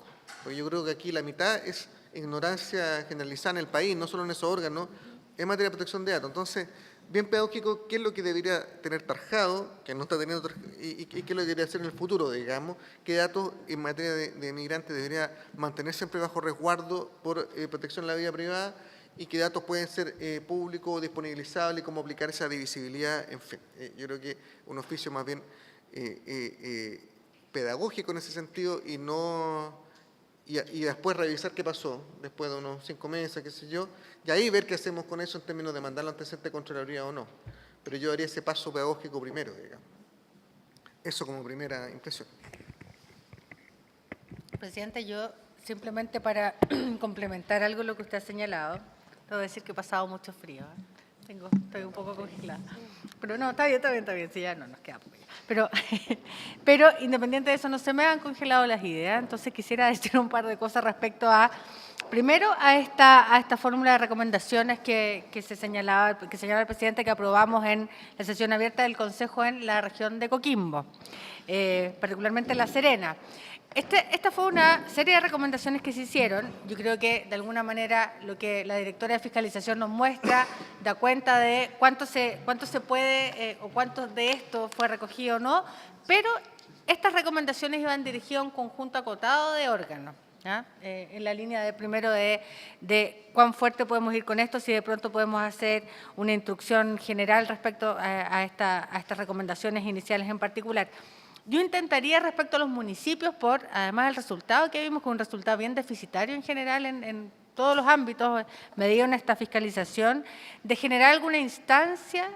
porque yo creo que aquí la mitad es ignorancia generalizada en el país, no solo en esos órganos, en materia de protección de datos. Entonces, bien pedagógico, qué es lo que debería tener tarjado, que no está teniendo, y qué es lo que debería hacer en el futuro, digamos, qué datos en materia de migrantes debería mantener siempre bajo resguardo por protección de la vida privada, y qué datos pueden ser públicos, disponibilizables, y cómo aplicar esa divisibilidad, en fin. Yo creo que un oficio más bien pedagógico en ese sentido y después revisar qué pasó, después de unos 5 meses, qué sé yo, y ahí ver qué hacemos con eso en términos de mandarlo antecedente de Contraloría o no. Pero yo haría ese paso pedagógico primero, digamos. Eso como primera impresión. Presidente, yo simplemente para complementar algo lo que usted ha señalado, le voy a decir que he pasado mucho frío. Estoy un poco congelada. Pero no, está bien, sí, ya no nos queda poco ya. Pero independiente de eso, no se me han congelado las ideas, entonces quisiera decir un par de cosas respecto a, primero, a esta fórmula de recomendaciones que señalaba el presidente que aprobamos en la sesión abierta del Consejo en la región de Coquimbo, particularmente en La Serena. Esta fue una serie de recomendaciones que se hicieron. Yo creo que, de alguna manera, lo que la directora de fiscalización nos muestra da cuenta de cuánto se puede o cuánto de esto fue recogido o no, pero estas recomendaciones iban dirigidas a un conjunto acotado de órganos, ¿ya? En la línea de, primero, de cuán fuerte podemos ir con esto, si de pronto podemos hacer una instrucción general respecto a estas recomendaciones iniciales en particular. Yo intentaría, respecto a los municipios, además el resultado que vimos, con un resultado bien deficitario en general en todos los ámbitos medido en esta fiscalización, de generar alguna instancia,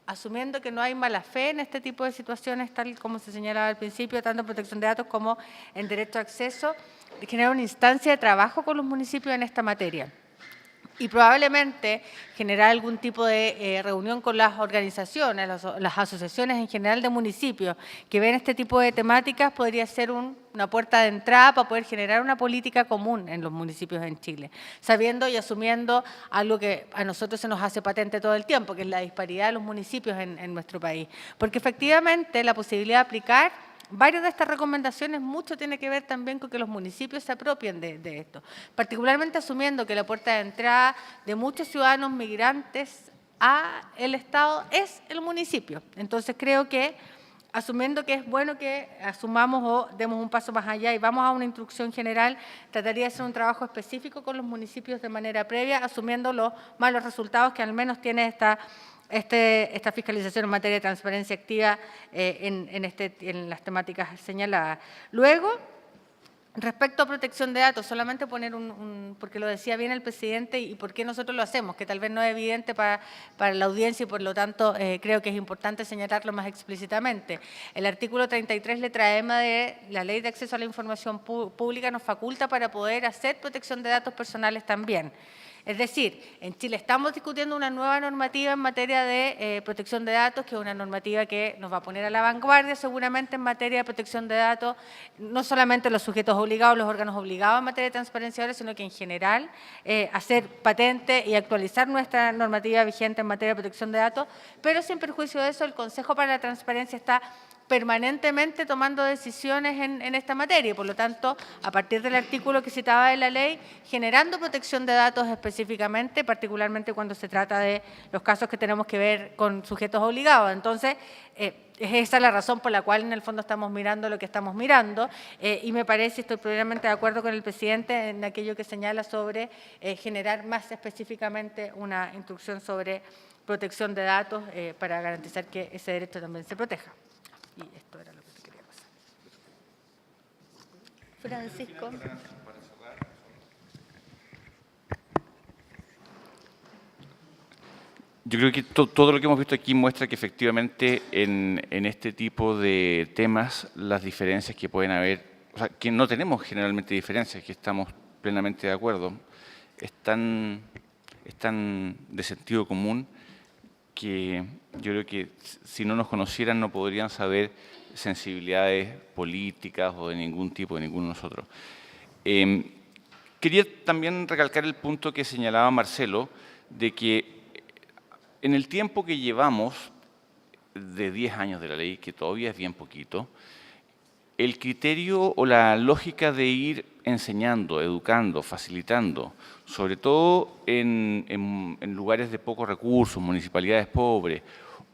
asumiendo que no hay mala fe en este tipo de situaciones, tal como se señalaba al principio, tanto en protección de datos como en derecho a acceso, de generar una instancia de trabajo con los municipios en esta materia. Y probablemente generar algún tipo de reunión con las organizaciones, las asociaciones en general de municipios que ven este tipo de temáticas, podría ser una puerta de entrada para poder generar una política común en los municipios en Chile, sabiendo y asumiendo algo que a nosotros se nos hace patente todo el tiempo, que es la disparidad de los municipios en nuestro país. Porque efectivamente la posibilidad de aplicar varias de estas recomendaciones, mucho tiene que ver también con que los municipios se apropien de esto, particularmente asumiendo que la puerta de entrada de muchos ciudadanos migrantes al Estado es el municipio. Entonces creo que, asumiendo que es bueno que asumamos o demos un paso más allá y vamos a una instrucción general, trataría de hacer un trabajo específico con los municipios de manera previa, asumiendo los malos resultados que al menos tiene esta fiscalización en materia de transparencia activa en las temáticas señaladas. Luego, respecto a protección de datos, solamente poner porque lo decía bien el presidente y por qué nosotros lo hacemos, que tal vez no es evidente para la audiencia y por lo tanto creo que es importante señalarlo más explícitamente. El artículo 33, letra M de la Ley de Acceso a la Información Pública nos faculta para poder hacer protección de datos personales también. Es decir, en Chile estamos discutiendo una nueva normativa en materia de protección de datos, que es una normativa que nos va a poner a la vanguardia seguramente en materia de protección de datos, no solamente los sujetos obligados, los órganos obligados en materia de transparencia ahora, sino que en general hacer patente y actualizar nuestra normativa vigente en materia de protección de datos, pero sin perjuicio de eso, el Consejo para la Transparencia está permanentemente tomando decisiones en esta materia y, por lo tanto, a partir del artículo que citaba de la ley, generando protección de datos específicamente, particularmente cuando se trata de los casos que tenemos que ver con sujetos obligados. Entonces, es esa la razón por la cual en el fondo estamos mirando lo que estamos mirando y me parece, estoy plenamente de acuerdo con el presidente en aquello que señala sobre generar más específicamente una instrucción sobre protección de datos para garantizar que ese derecho también se proteja. Y esto era lo que te quería pasar. Francisco. Yo creo que todo lo que hemos visto aquí muestra que efectivamente en este tipo de temas las diferencias que pueden haber, o sea, que no tenemos generalmente diferencias, que estamos plenamente de acuerdo, están de sentido común, que yo creo que si no nos conocieran no podrían saber sensibilidades políticas o de ningún tipo, de ninguno de nosotros. Quería también recalcar el punto que señalaba Marcelo, de que en el tiempo que llevamos de 10 años de la ley, que todavía es bien poquito, el criterio o la lógica de ir enseñando, educando, facilitando, sobre todo en lugares de pocos recursos, municipalidades pobres,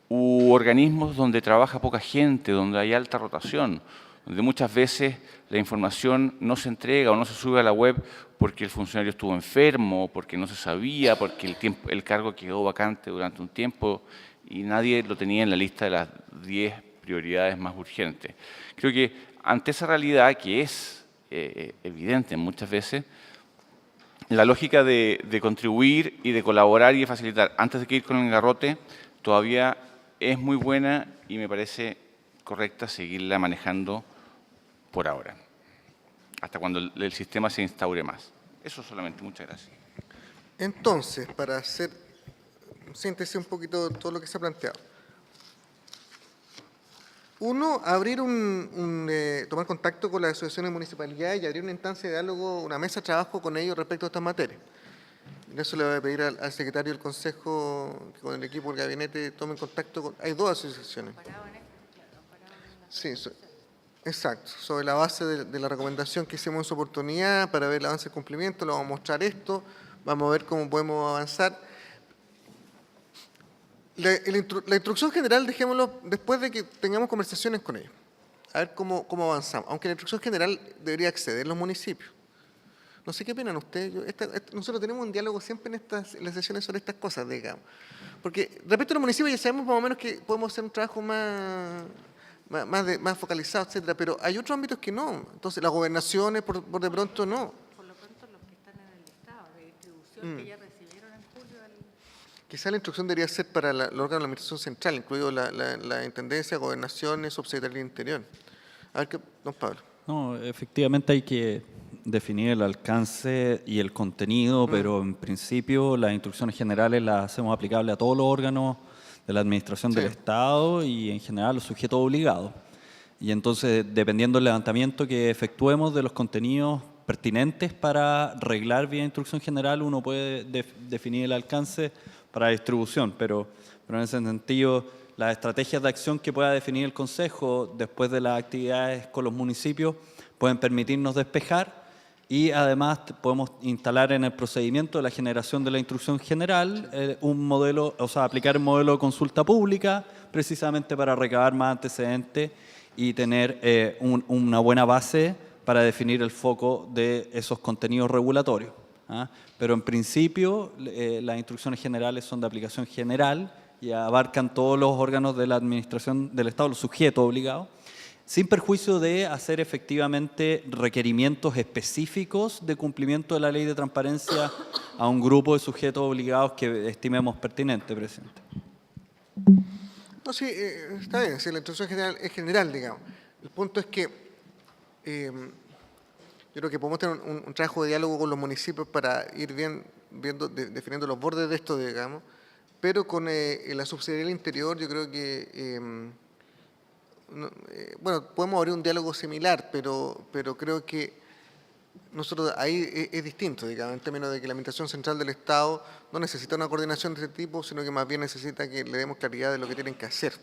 u organismos donde trabaja poca gente, donde hay alta rotación, donde muchas veces la información no se entrega o no se sube a la web porque el funcionario estuvo enfermo, porque no se sabía, porque el cargo quedó vacante durante un tiempo y nadie lo tenía en la lista de las 10 prioridades más urgentes. Creo que ante esa realidad que es evidente muchas veces, la lógica de contribuir y de colaborar y de facilitar antes de que ir con el garrote todavía es muy buena y me parece correcta seguirla manejando por ahora, hasta cuando el sistema se instaure más. Eso solamente, muchas gracias. Entonces, para hacer síntesis un poquito de todo lo que se ha planteado. Uno, abrir tomar contacto con las asociaciones de municipalidades y abrir una instancia de diálogo, una mesa de trabajo con ellos respecto a estas materias. En eso le voy a pedir al secretario del Consejo, que con el equipo del gabinete tomen contacto con... Hay 2 asociaciones. Sí, exacto. Sobre la base de la recomendación que hicimos en su oportunidad para ver el avance de cumplimiento, le vamos a mostrar esto, vamos a ver cómo podemos avanzar. La instrucción general dejémoslo después de que tengamos conversaciones con ellos, a ver cómo avanzamos, aunque la instrucción general debería acceder los municipios. No sé qué opinan ustedes. Nosotros tenemos un diálogo siempre en las sesiones sobre estas cosas, digamos. Porque respecto a los municipios ya sabemos más o menos que podemos hacer un trabajo más focalizado, etcétera, pero hay otros ámbitos que no. Entonces, las gobernaciones, por de pronto, no. Por lo pronto, los que están en el Estado, de distribución que ya recibieron en julio. Quizá la instrucción debería ser para el órgano de la Administración Central, incluido la Intendencia, Gobernaciones, Subsecretaría del Interior. A ver, don Pablo. No, efectivamente hay que definir el alcance y el contenido, pero en principio las instrucciones generales las hacemos aplicables a todos los órganos de la administración del Estado y en general los sujetos obligados. Y entonces, dependiendo del levantamiento que efectuemos de los contenidos pertinentes para reglar vía instrucción general, uno puede definir el alcance para distribución, pero en ese sentido, las estrategias de acción que pueda definir el Consejo después de las actividades con los municipios pueden permitirnos despejar y además podemos instalar en el procedimiento de la generación de la instrucción general un modelo, o sea, aplicar un modelo de consulta pública precisamente para recabar más antecedentes y tener una buena base para definir el foco de esos contenidos regulatorios. Pero en principio las instrucciones generales son de aplicación general y abarcan todos los órganos de la administración del Estado, los sujetos obligados, sin perjuicio de hacer efectivamente requerimientos específicos de cumplimiento de la ley de transparencia a un grupo de sujetos obligados que estimemos pertinente, presidente. No, sí, está bien, si la instrucción general es general, digamos. El punto es que yo creo que podemos tener un trabajo de diálogo con los municipios para ir definiendo los bordes de esto, digamos, pero con la Subsecretaría del Interior yo creo que, bueno, podemos abrir un diálogo similar, pero creo que nosotros ahí es distinto, digamos, en términos de que la Administración Central del Estado no necesita una coordinación de este tipo, sino que más bien necesita que le demos claridad de lo que tienen que hacer.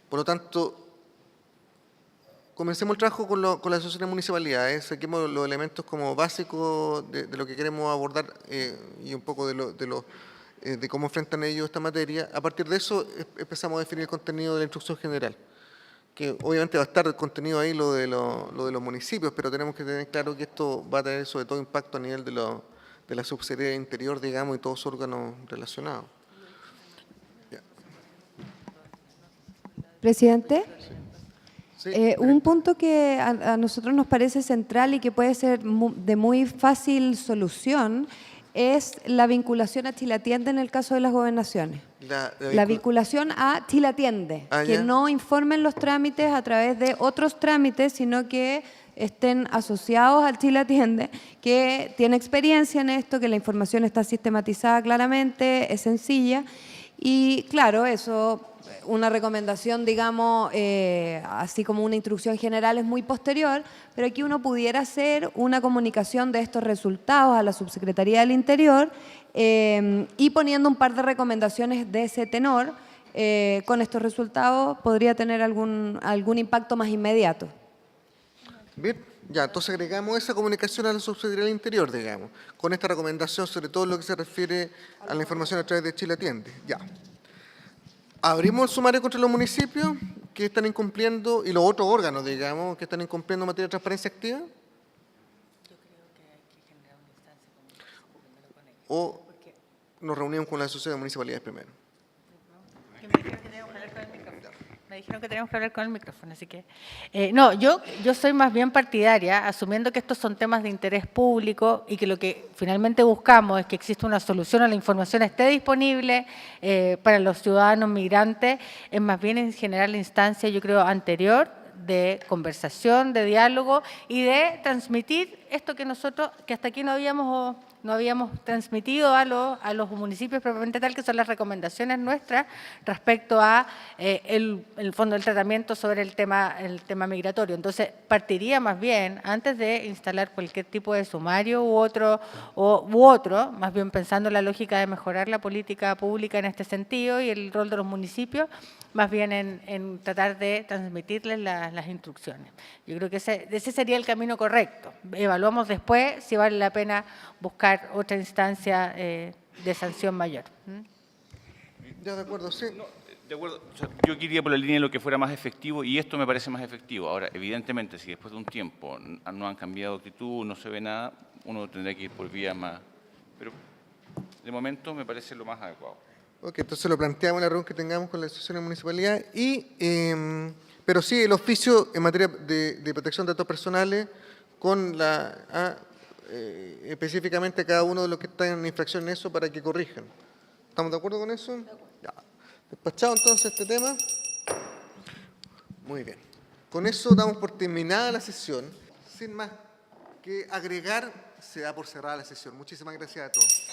Por lo tanto, comencemos el trabajo con las asociaciones de municipalidades, saquemos los elementos como básicos de lo que queremos abordar y un poco de cómo enfrentan ellos esta materia. A partir de eso empezamos a definir el contenido de la instrucción general, que obviamente va a estar el contenido ahí lo de los municipios, pero tenemos que tener claro que esto va a tener sobre todo impacto a nivel de la Subsecretaría del Interior, digamos, y todos los órganos relacionados. Presidente. Un punto que a nosotros nos parece central y que puede ser de muy fácil solución es la vinculación a Chile Atiende en el caso de las gobernaciones. La vinculación a Chile Atiende, que no informen los trámites a través de otros trámites, sino que estén asociados al Chile Atiende, que tiene experiencia en esto, que la información está sistematizada claramente, es sencilla y claro, eso... Una recomendación, digamos, así como una instrucción general es muy posterior, pero aquí uno pudiera hacer una comunicación de estos resultados a la Subsecretaría del Interior y poniendo un par de recomendaciones de ese tenor, con estos resultados podría tener algún impacto más inmediato. Bien, ya, entonces agregamos esa comunicación a la Subsecretaría del Interior, digamos, con esta recomendación sobre todo lo que se refiere a la información a través de Chile Atiende. Ya. Abrimos el sumario contra los municipios que están incumpliendo y los otros órganos, digamos, que están incumpliendo en materia de transparencia activa. Yo creo que hay que generar una instancia o nos reunimos con la Asociación de Municipalidades primero. Me dijeron que tenemos que hablar con el micrófono, así que... no, yo soy más bien partidaria, asumiendo que estos son temas de interés público y que lo que finalmente buscamos es que exista una solución a la información esté disponible para los ciudadanos migrantes, es más bien en general la instancia, yo creo, anterior de conversación, de diálogo y de transmitir esto que nosotros, que hasta aquí no habíamos transmitido a los municipios propiamente tal, que son las recomendaciones nuestras respecto a el fondo del tratamiento sobre el tema migratorio. Entonces, partiría más bien, antes de instalar cualquier tipo de sumario u otro, más bien pensando en la lógica de mejorar la política pública en este sentido y el rol de los municipios, más bien en tratar de transmitirles las instrucciones. Yo creo que ese sería el camino correcto. Evaluamos después si vale la pena buscar otra instancia de sanción mayor. Ya, de acuerdo, sí. No, de acuerdo. O sea, yo quería por la línea de lo que fuera más efectivo y esto me parece más efectivo. Ahora, evidentemente, si después de un tiempo no han cambiado actitud, no se ve nada, uno tendrá que ir por vía más... Pero de momento me parece lo más adecuado. Ok, entonces lo planteamos en la reunión que tengamos con la asociación de municipalidad. Pero sí, el oficio en materia de protección de datos personales con específicamente cada uno de los que están en infracción en eso para que corrijan. ¿Estamos de acuerdo con eso? Ya. Despachado entonces este tema. Muy bien. Con eso damos por terminada la sesión. Sin más que agregar, se da por cerrada la sesión. Muchísimas gracias a todos.